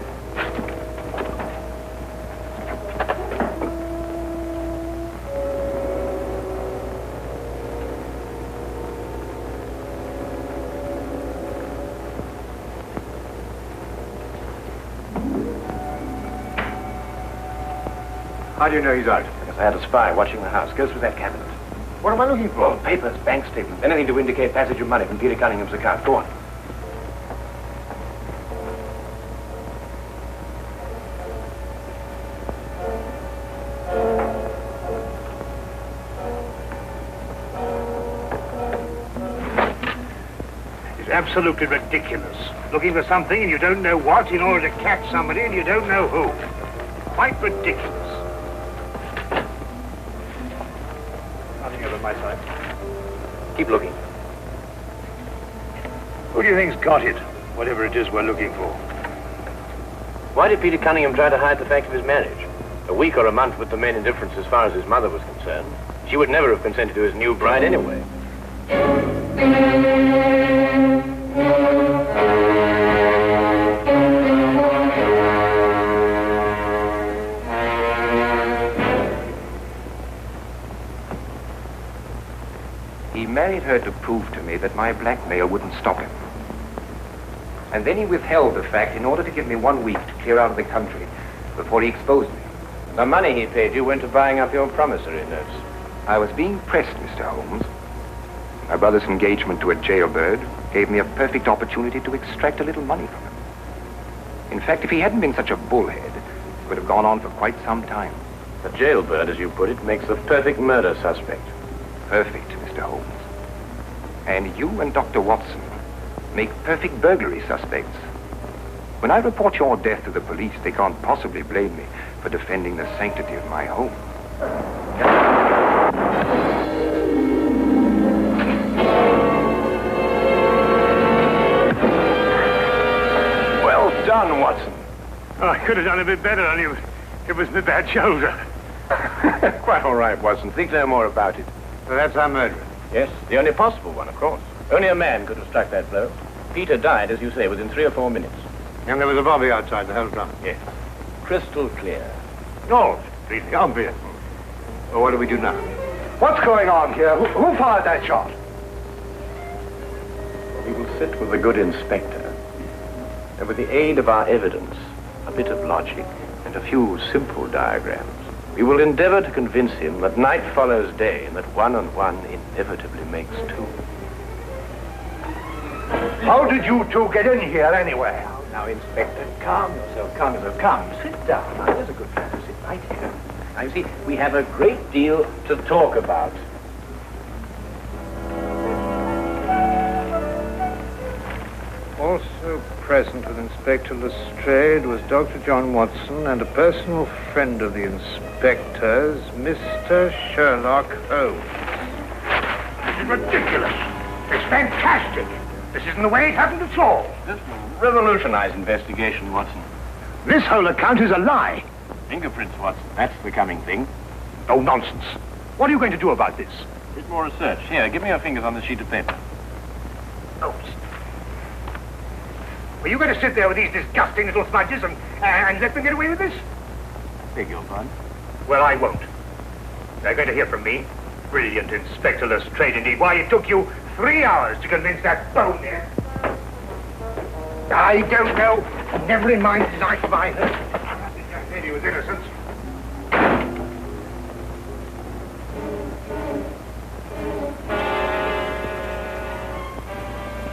How do you know he's out? Because I had a spy watching the house. Go through that cabinet. What am I looking for? Oh, papers, bank statements, anything to indicate passage of money from Peter Cunningham's account. Go on. It's absolutely ridiculous. Looking for something and you don't know what in order to catch somebody and you don't know who. Quite ridiculous. Nothing over my side. Keep looking. Who do you think's got it? Whatever it is we're looking for. Why did Peter Cunningham try to hide the fact of his marriage? A week or a month put the main indifference as far as his mother was concerned. She would never have consented to his new bride anyway. He married her to prove to me that my blackmail wouldn't stop him. And then he withheld the fact in order to give me 1 week to clear out of the country before he exposed me. The money he paid you went to buying up your promissory notes. I was being pressed, Mr. Holmes. My brother's engagement to a jailbird gave me a perfect opportunity to extract a little money from him. In fact, if he hadn't been such a bullhead, it would have gone on for quite some time. A jailbird, as you put it, makes the perfect murder suspect. Perfect, Mr. Holmes. And you and Dr. Watson make perfect burglary suspects. When I report your death to the police, they can't possibly blame me for defending the sanctity of my home. Well done, Watson. Oh, I could have done a bit better, only it was my bad shoulder. Quite all right, Watson. Think no more about it. So that's our murderer. Yes, the only possible one, of course. Only a man could have struck that blow. Peter died, as you say, within 3 or 4 minutes. And there was a bobby outside the whole time. Yes. Crystal clear. No, completely obvious. Well, what do we do now? What's going on here? Who fired that shot? We will sit with the good inspector, and with the aid of our evidence, a bit of logic, and a few simple diagrams, we will endeavor to convince him that night follows day, and that 1 and 1 inevitably makes 2. How did you two get in here anyway? Now, Inspector, calm yourself, calm yourself. Come, sit down. Now, there's a good friend to sit right here. Now, you see, we have a great deal to talk about. Also present with Inspector Lestrade was Dr. John Watson and a personal friend of the inspector's, Mr. Sherlock Holmes. This is ridiculous. It's fantastic. This isn't the way it happened at all. This will revolutionize investigation, Watson. This whole account is a lie. Fingerprints, Watson. That's the coming thing. Oh, nonsense. What are you going to do about this? A bit more research. Here, give me your fingers on this sheet of paper. Oh, were you going to sit there with these disgusting little smudges and let them get away with this? Beg your pardon? Well, I won't. They're going to hear from me. Brilliant Inspector Lestrade, indeed. Why, it took you 3 hours to convince that bonehead. I don't know. Never in mind his life by her. That lady was innocent.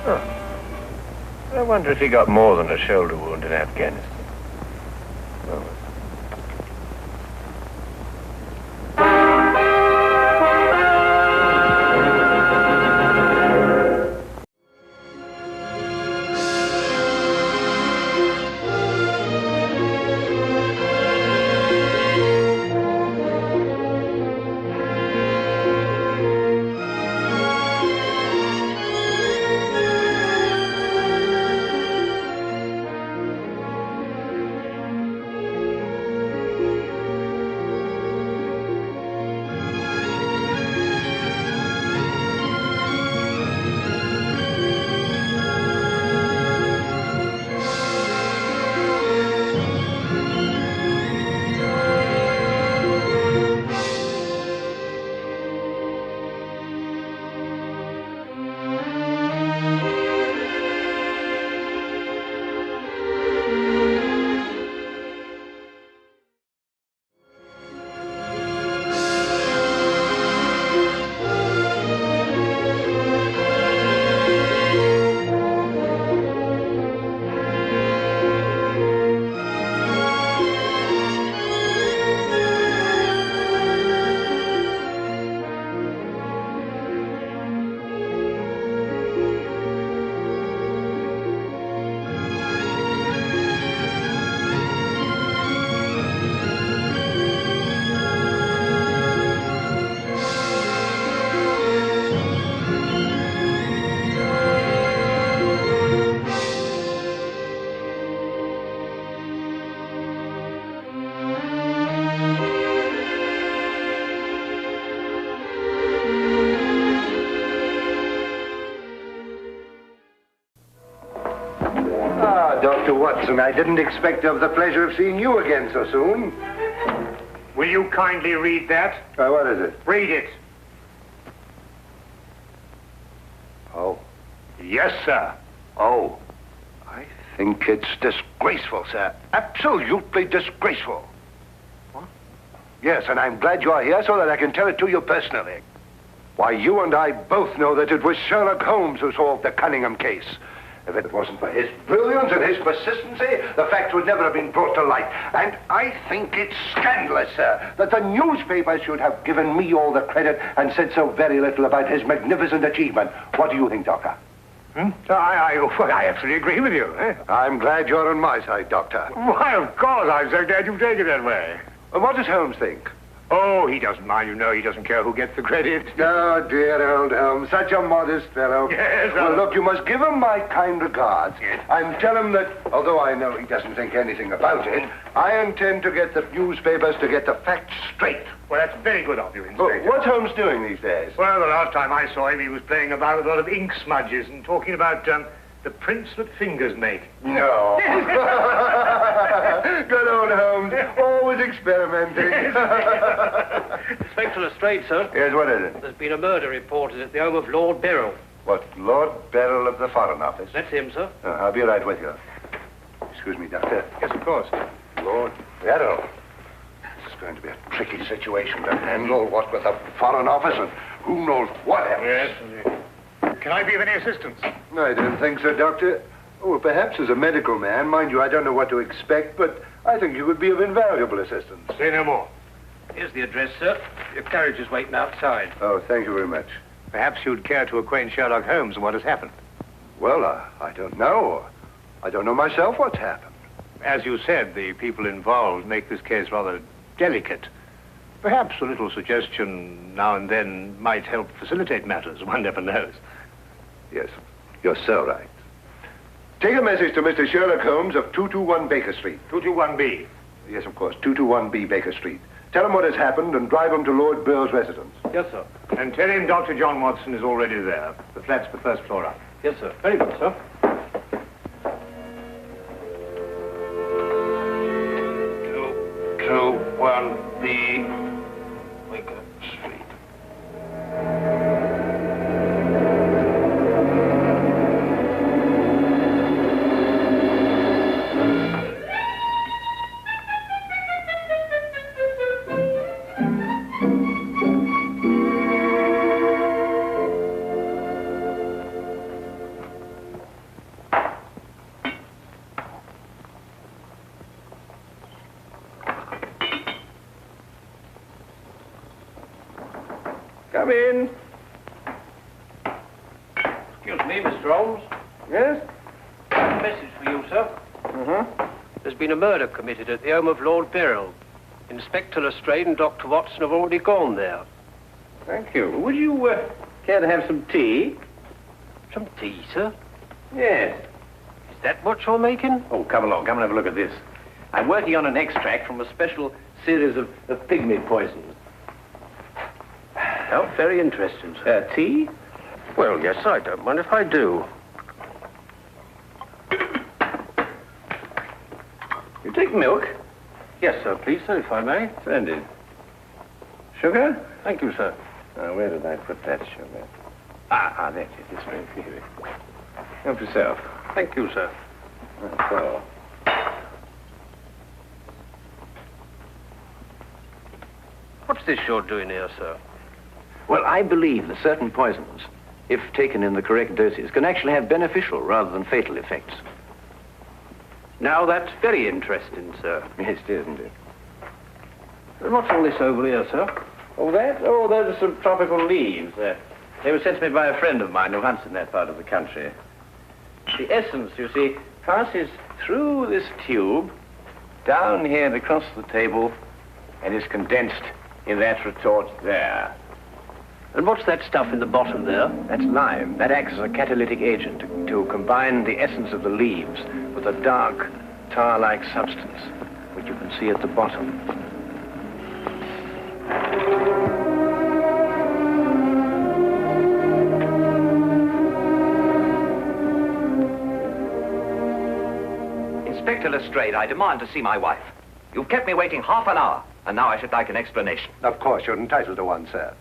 Oh. I wonder if he got more than a shoulder wound in Afghanistan. Oh. Dr. Watson, I didn't expect to have the pleasure of seeing you again so soon. Will you kindly read that? What is it? Read it. Oh. Yes, sir. Oh. I think it's disgraceful, sir. Absolutely disgraceful. What? Yes, and I'm glad you're here so that I can tell it to you personally. Why, you and I both know that it was Sherlock Holmes who solved the Cunningham case. If it wasn't for his brilliance and his persistency, the facts would never have been brought to light. And I think it's scandalous, sir, that the newspapers should have given me all the credit and said so very little about his magnificent achievement. What do you think, Doctor? I absolutely agree with you. I'm glad you're on my side, Doctor. Why, of course, I'm so glad you take it that way. What does Holmes think? Oh, he doesn't mind, you know. He doesn't care who gets the credit. Oh, dear old Holmes, such a modest fellow. Yes, well, look, you must give him my kind regards. Yes. And tell him that, although I know he doesn't think anything about it, I intend to get the newspapers to get the facts straight. Well, that's very good of you, Inspector. What's Holmes doing these days? Well, the last time I saw him, he was playing about with a lot of ink smudges and talking about the prints that fingers make. No. Good old Holmes. Always experimenting. Inspector Lestrade, sir. Yes, what is it? There's been a murder reported at the home of Lord Beryl. What, Lord Beryl of the Foreign Office? That's him, sir. I'll be right with you. Excuse me, Doctor. Yes, of course. Lord Beryl. This is going to be a tricky situation to handle, what with the Foreign Office and who knows what else. Yes, indeed. Can I be of any assistance? I don't think so, Doctor. Oh, perhaps as a medical man. Mind you, I don't know what to expect, but I think you would be of invaluable assistance. Say no more. Here's the address, sir. Your carriage is waiting outside. Oh, thank you very much. Perhaps you'd care to acquaint Sherlock Holmes and what has happened. Well, I don't know. I don't know myself what's happened. As you said, the people involved make this case rather delicate. Perhaps a little suggestion now and then might help facilitate matters. One never knows. Yes, you're so right. Take a message to Mr. Sherlock Holmes of 221 Baker Street. 221B. Yes, of course, 221B Baker Street. Tell him what has happened and drive him to Lord Beryl's residence. Yes, sir. And tell him Dr. John Watson is already there. The flat's the first floor up. Yes, sir. Very good, sir. 221B Baker Street. Come in. Excuse me, Mr. Holmes. Yes? I have a message for you, sir. There's been a murder committed at the home of Lord Beryl. Inspector Lestrade and Dr. Watson have already gone there. Thank you. Would you care to have some tea? Some tea, sir? Yes. Is that what you're making? Oh, come along. Come and have a look at this. I'm working on an extract from a special series of pygmy poisons. Oh, very interesting, sir. Tea? Well, yes, I don't mind if I do. You take milk? Yes, sir, please, sir, if I may. Splendid. Sugar? Thank you, sir. Where did I put that sugar? Ah, that's it. This way. Here. Help yourself. Thank you, sir. So. What's this you're doing here, sir? Well, I believe that certain poisons, if taken in the correct doses, can actually have beneficial rather than fatal effects. Now, that's very interesting, sir. Yes, it is, isn't it? And what's all this over here, sir? Oh, that? Oh, those are some tropical leaves. They were sent to me by a friend of mine who hunts in that part of the country. The essence, you see, passes through this tube, down here and across the table, and is condensed in that retort there. And what's that stuff in the bottom there? That's lime. That acts as a catalytic agent to combine the essence of the leaves with a dark, tar-like substance, which you can see at the bottom. Inspector Lestrade, I demand to see my wife. You've kept me waiting half an hour, and now I should like an explanation. Of course, you're entitled to one, sir.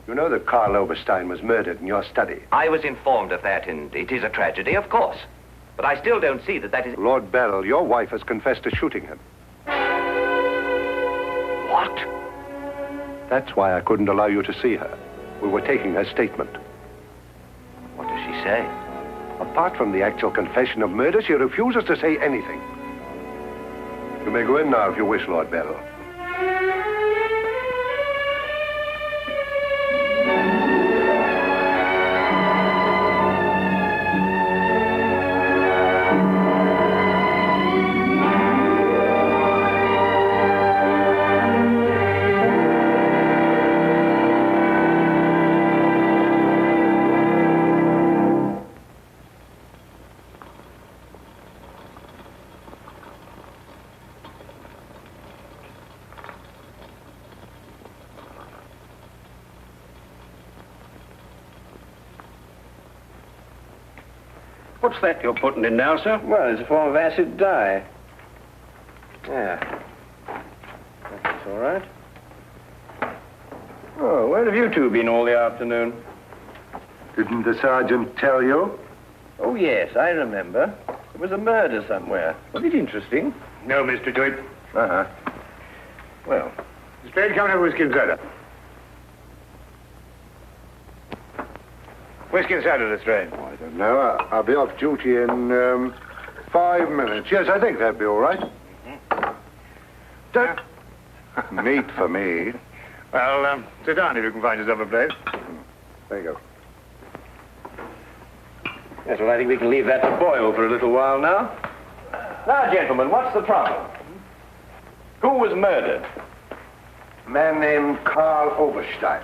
You know that Karl Oberstein was murdered in your study. I was informed of that, and it is a tragedy, of course. But I still don't see that is... Lord Beryl, your wife has confessed to shooting him. What? That's why I couldn't allow you to see her. We were taking her statement. What does she say? Apart from the actual confession of murder, she refuses to say anything. You may go in now if you wish, Lord Beryl. What's that you're putting in now, sir? Well, it's a form of acid dye. Yeah. That's all right. Oh, where have you two been all the afternoon? Didn't the sergeant tell you? Oh, yes, I remember. There was a murder somewhere. Was it interesting? No, Mr. Doyle. Uh-huh. Well, Lestrade, come and have a whiskey and soda. Whiskey and soda, Lestrade. Oh, I don't know. I'll be off duty in 5 minutes. Yes, I think that'd be all right. Neat for me. Well, sit down if you can find yourself a place. There you go. yes, well, I think we can leave that to Doyle for a little while now. Now, gentlemen, what's the problem? Who was murdered? A man named Karl Oberstein.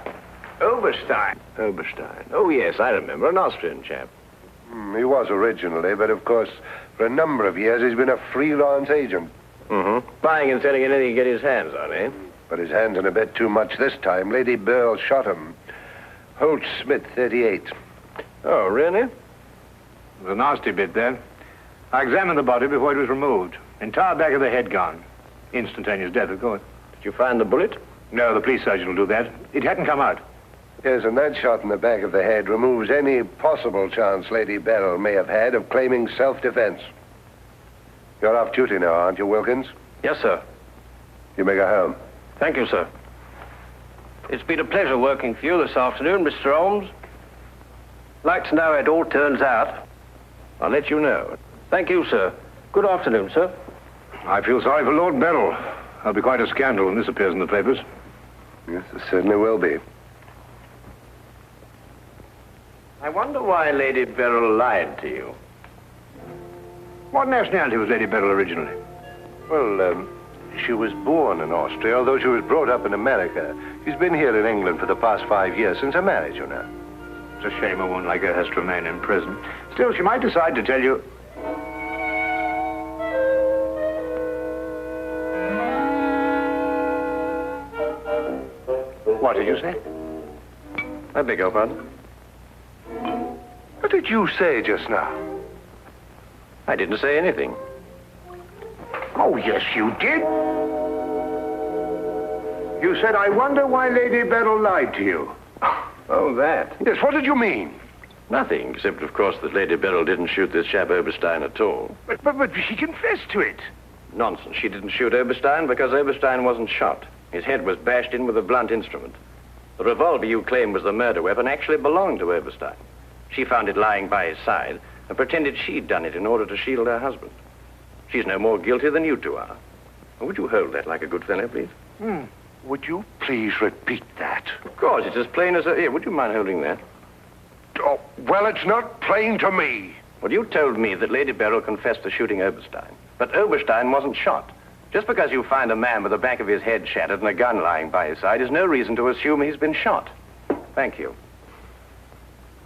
Oberstein. Oberstein. Oh, yes, I remember. An Austrian chap. He was originally, but of course, for a number of years, he's been a freelance agent. Mm-hmm. Buying and selling anything he can get his hands on, eh? But his hands in a bit too much this time. Lady Beryl shot him. Holt Smith, 38. Oh, really? It was a nasty bit then. I examined the body before it was removed. Entire back of the head gone. Instantaneous death, of course. Did you find the bullet? No, the police surgeon will do that. It hadn't come out. Yes, and that shot in the back of the head removes any possible chance Lady Beryl may have had of claiming self-defense. You're off duty now, aren't you, Wilkins? Yes, sir. You may go home. Thank you, sir. It's been a pleasure working for you this afternoon, Mr. Holmes. Like to know how it all turns out. I'll let you know. Thank you, sir. Good afternoon, sir. I feel sorry for Lord Beryl. There'll be quite a scandal when this appears in the papers. Yes, there certainly will be. I wonder why Lady Beryl lied to you. What nationality was Lady Beryl originally? Well, she was born in Austria, although she was brought up in America. She's been here in England for the past 5 years, since her marriage, you know. It's a shame a woman like her has to remain in prison. Still, she might decide to tell you... What did you say? I beg your pardon? What did you say just now? I didn't say anything. Oh, yes, you did. You said, I wonder why Lady Beryl lied to you. Oh, that. Yes, what did you mean? Nothing, except, of course, that Lady Beryl didn't shoot this chap Oberstein at all. But she confessed to it. Nonsense. She didn't shoot Oberstein because Oberstein wasn't shot. His head was bashed in with a blunt instrument. The revolver you claim was the murder weapon actually belonged to Oberstein. She found it lying by his side and pretended she'd done it in order to shield her husband. She's no more guilty than you two are. Would you hold that like a good fellow, please? Would you please repeat that? Of course, it's as plain as a... Here, would you mind holding that? Oh, well, it's not plain to me. Well, you told me that Lady Beryl confessed to shooting Oberstein. But Oberstein wasn't shot. Just because you find a man with the back of his head shattered and a gun lying by his side is no reason to assume he's been shot. Thank you.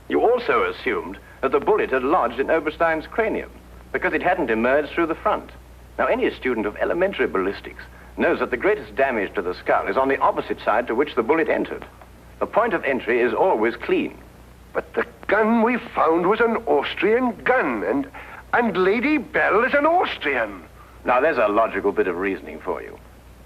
You also assumed that the bullet had lodged in Oberstein's cranium because it hadn't emerged through the front. Now, any student of elementary ballistics knows that the greatest damage to the skull is on the opposite side to which the bullet entered. The point of entry is always clean. But the gun we found was an Austrian gun, and Lady Beryl is an Austrian. Now, there's a logical bit of reasoning for you.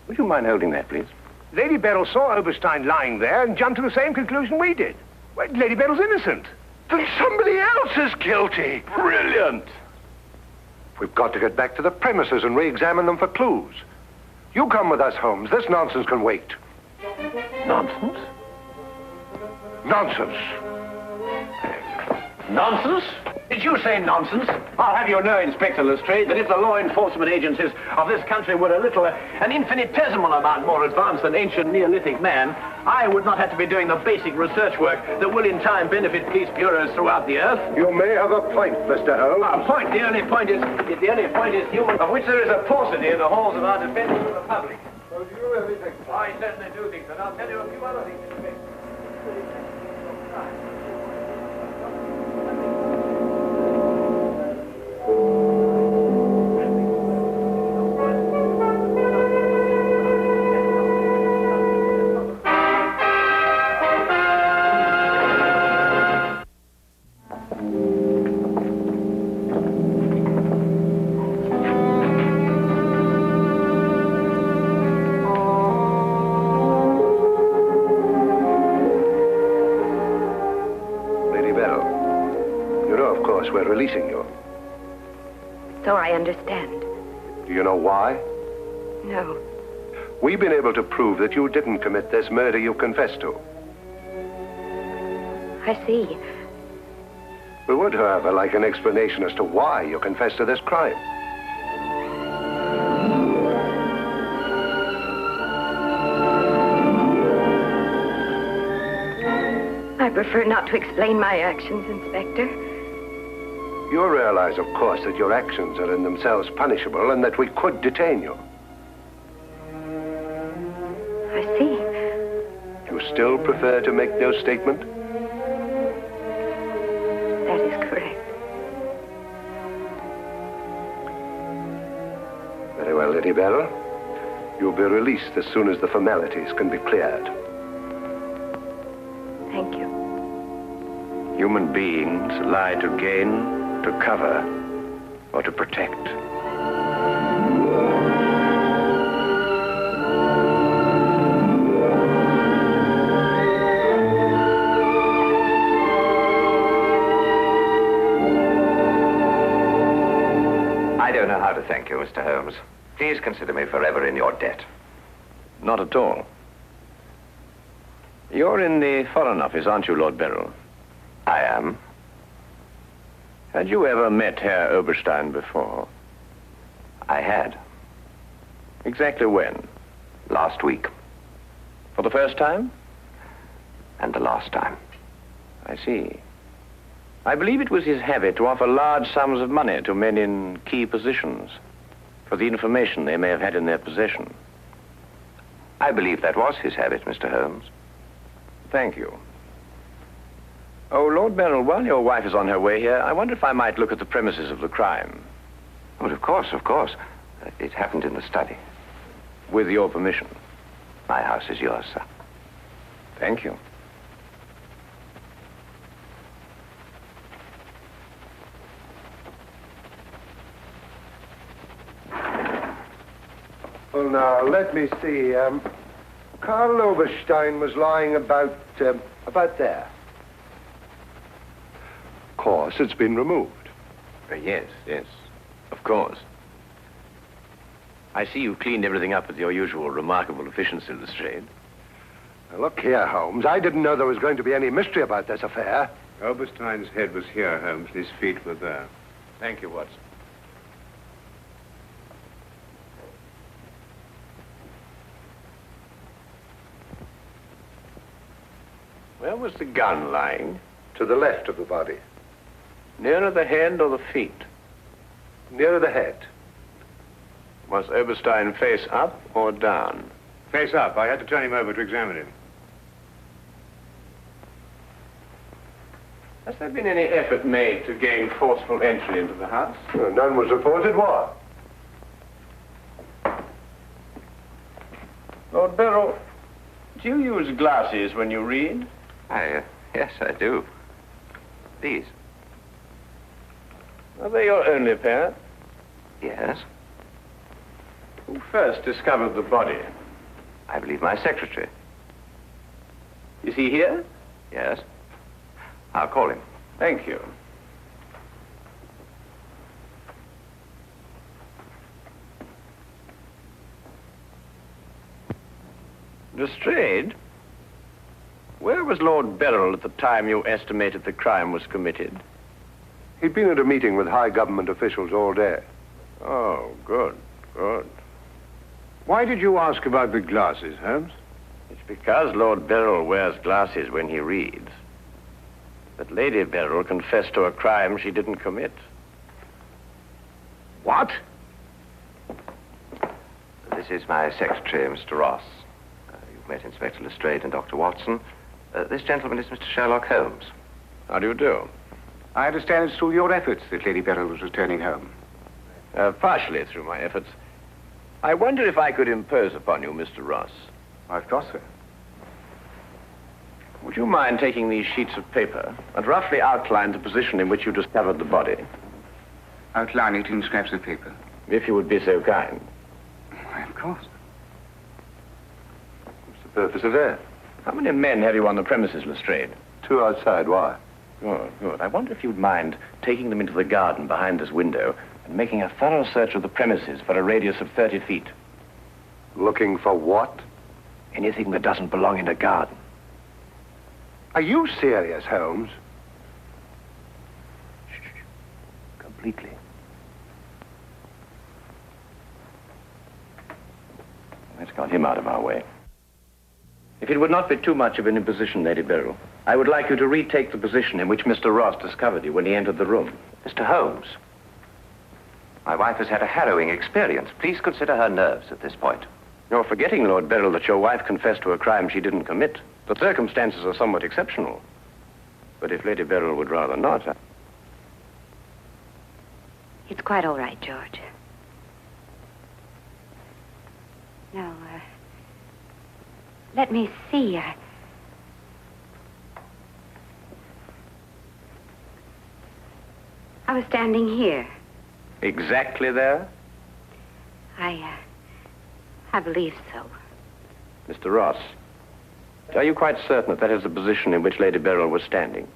Would you mind holding that, please? Lady Beryl saw Oberstein lying there and jumped to the same conclusion we did. Well, Lady Beryl's innocent. Then somebody else is guilty. Brilliant. We've got to get back to the premises and re-examine them for clues. You come with us, Holmes. This nonsense can wait. Nonsense? Nonsense. Nonsense? Did you say nonsense? I'll have you know, Inspector Lestrade, that if the law enforcement agencies of this country were a little, an infinitesimal amount more advanced than ancient Neolithic man, I would not have to be doing the basic research work that will in time benefit police bureaus throughout the earth. You may have a point, Mr. Holmes. A point? The only point is human, of which there is a paucity in the halls of our defense of the public. So do you really think? I certainly do think that. I'll tell you a few other things, Inspector. We're releasing you. So I understand. Do you know why? No. We've been able to prove that you didn't commit this murder you confessed to. I see. We would, however, like an explanation as to why you confessed to this crime. I prefer not to explain my actions, Inspector. You realize, of course, that your actions are in themselves punishable and that we could detain you. I see. You still prefer to make no statement? That is correct. Very well, Lady Beryl. You'll be released as soon as the formalities can be cleared. Thank you. Human beings lie to gain, to cover, or to protect. I don't know how to thank you, Mr. Holmes. Please consider me forever in your debt. Not at all. You're in the Foreign Office, aren't you, Lord Beryl? I am. Had you ever met Herr Oberstein before? I had. Exactly when? Last week. For the first time? And the last time. I see. I believe it was his habit to offer large sums of money to men in key positions for the information they may have had in their possession. I believe that was his habit, Mr. Holmes. Thank you. Oh, Lord Beryl, while your wife is on her way here, I wonder if I might look at the premises of the crime. Oh, of course, of course. It happened in the study. With your permission. My house is yours, sir. Thank you. Well, now, let me see. Karl Oberstein was lying about there. Of course, it's been removed. Yes, of course. I see you cleaned everything up with your usual remarkable efficiency, Lestrade. Now, look here, Holmes. I didn't know there was going to be any mystery about this affair. Oberstein's head was here, Holmes, and his feet were there. Thank you, Watson. Where was the gun lying? To the left of the body. Nearer the head or the feet? Nearer the head. Was Oberstein face up or down? Face up. I had to turn him over to examine him. Has there been any effort made to gain forceful entry into the house? None was reported. What? Lord Beryl, do you use glasses when you read? Yes, I do. These. Are they your only pair? Yes. Who first discovered the body? I believe my secretary. Is he here? Yes. I'll call him. Thank you. Lestrade, where was Lord Beryl at the time you estimated the crime was committed? He'd been at a meeting with high government officials all day. Oh, good, good. Why did you ask about the glasses, Holmes? It's because Lord Beryl wears glasses when he reads. But Lady Beryl confessed to a crime she didn't commit. What? This is my secretary, Mr. Ross. You've met Inspector Lestrade and Dr. Watson. This gentleman is Mr. Sherlock Holmes. How do you do? I understand it's through your efforts that Lady Beryl was returning home. Partially through my efforts. I wonder if I could impose upon you, Mr. Ross. Of course, sir. Would you mind taking these sheets of paper and roughly outline the position in which you discovered the body? Outline it in scraps of paper. If you would be so kind. Why, of course. What's the purpose of that? How many men have you on the premises, Lestrade? 2 outside. Why? Good, good. I wonder if you'd mind taking them into the garden behind this window and making a thorough search of the premises for a radius of 30 feet. Looking for what? Anything that doesn't belong in a garden. Are you serious, Holmes? Completely. Let's got him out of our way. If it would not be too much of an imposition, Lady Beryl, I would like you to retake the position in which Mr. Ross discovered you when he entered the room. Mr. Holmes, my wife has had a harrowing experience. Please consider her nerves at this point. You're forgetting, Lord Beryl, that your wife confessed to a crime she didn't commit. The circumstances are somewhat exceptional. But if Lady Beryl would rather not... It's quite all right, George. No, let me see. I was standing here. Exactly there? I believe so. Mr. Ross, are you quite certain that that is the position in which Lady Beryl was standing?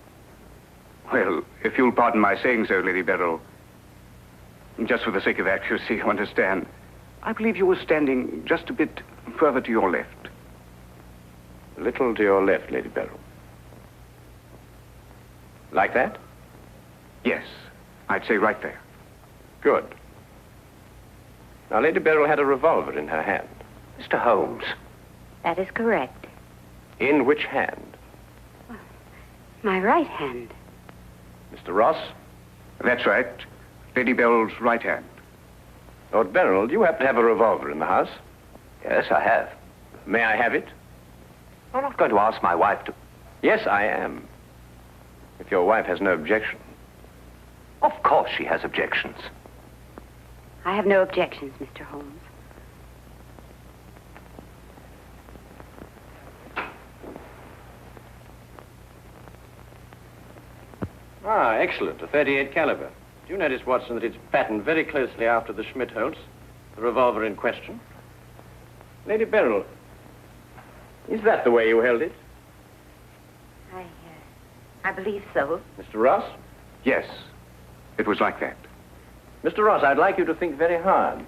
Well, if you'll pardon my saying so, Lady Beryl, just for the sake of accuracy, you understand, I believe you were standing just a bit further to your left. A little to your left, Lady Beryl. Like that? Yes, I'd say right there. Good. Now, Lady Beryl had a revolver in her hand. Mr. Holmes. That is correct. In which hand? My right hand. Mr. Ross? That's right. Lady Beryl's right hand. Lord Beryl, do you happen to have a revolver in the house? Yes, I have. May I have it? I'm not going to ask my wife to... Yes, I am. If your wife has no objection. Of course she has objections. I have no objections, Mr. Holmes. Ah, excellent. A 38 caliber. Do you notice, Watson, that it's patterned very closely after the Schmidt-Holtz, the revolver in question? Lady Beryl, is that the way you held it? I believe so. Mr. Ross? Yes, it was like that. Mr. Ross, I'd like you to think very hard.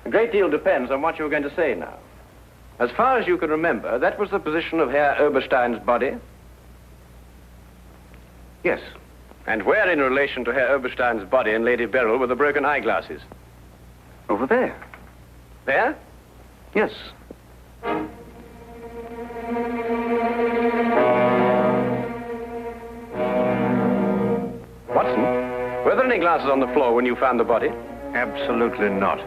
A great deal depends on what you're going to say now. As far as you can remember, that was the position of Herr Oberstein's body? Yes. And where in relation to Herr Oberstein's body and Lady Beryl were the broken eyeglasses? Over there. There? Yes. Watson, were there any glasses on the floor when you found the body? Absolutely not.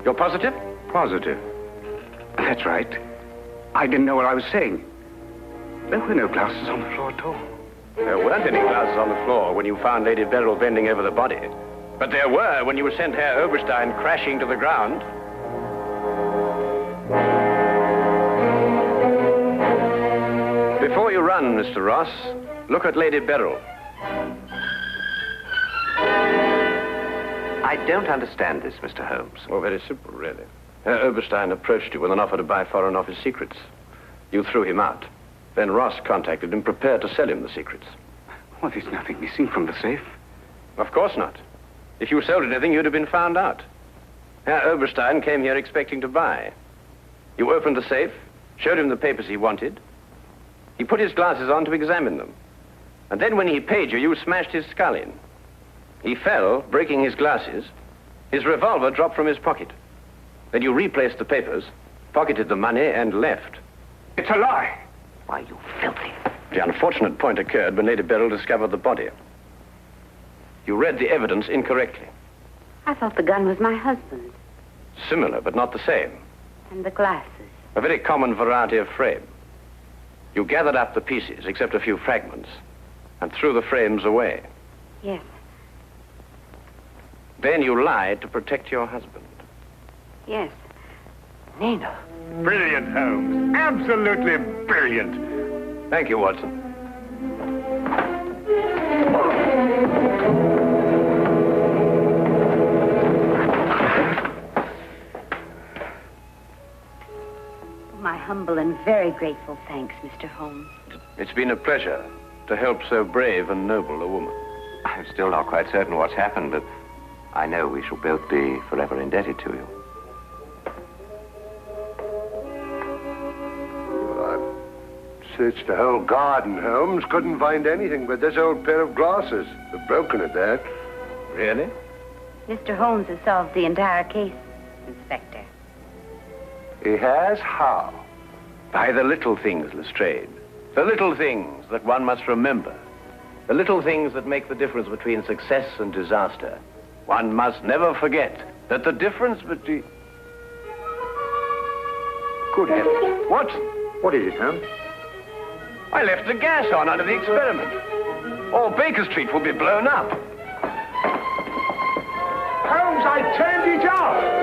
You're positive? Positive. That's right. I didn't know what I was saying. There were no glasses on the floor at all. There weren't any glasses on the floor when you found Lady Beryl bending over the body. But there were when you sent Herr Oberstein crashing to the ground. Before you run, Mr. Ross, look at Lady Beryl. I don't understand this, Mr. Holmes. Oh, very simple, really. Herr Oberstein approached you with an offer to buy Foreign Office secrets. You threw him out. Then Ross contacted him, prepared to sell him the secrets. Well, there's nothing missing from the safe. Of course not. If you sold anything, you'd have been found out. Herr Oberstein came here expecting to buy. You opened the safe, showed him the papers he wanted. He put his glasses on to examine them. And then when he paid you, you smashed his skull in. He fell, breaking his glasses. His revolver dropped from his pocket. Then you replaced the papers, pocketed the money, and left. It's a lie. Why, you filthy. The unfortunate point occurred when Lady Beryl discovered the body. You read the evidence incorrectly. I thought the gun was my husband's. Similar, but not the same. And the glasses. A very common variety of frame. You gathered up the pieces, except a few fragments, and threw the frames away. Yes. Then you lied to protect your husband. Yes. Nina. Brilliant, Holmes. Absolutely brilliant. Thank you, Watson. My humble and very grateful thanks, Mr. Holmes. It's been a pleasure to help so brave and noble a woman. I'm still not quite certain what's happened, but I know we shall both be forever indebted to you. Searched the whole garden, Holmes. Couldn't find anything but this old pair of glasses. They're broken at that. Really? Mr. Holmes has solved the entire case, Inspector. He has? How? By the little things, Lestrade. The little things that one must remember. The little things that make the difference between success and disaster. One must never forget that the difference between... Good heavens. What? What is it, Holmes? I left the gas on under the experiment. All Baker Street will be blown up. Holmes, I turned it off.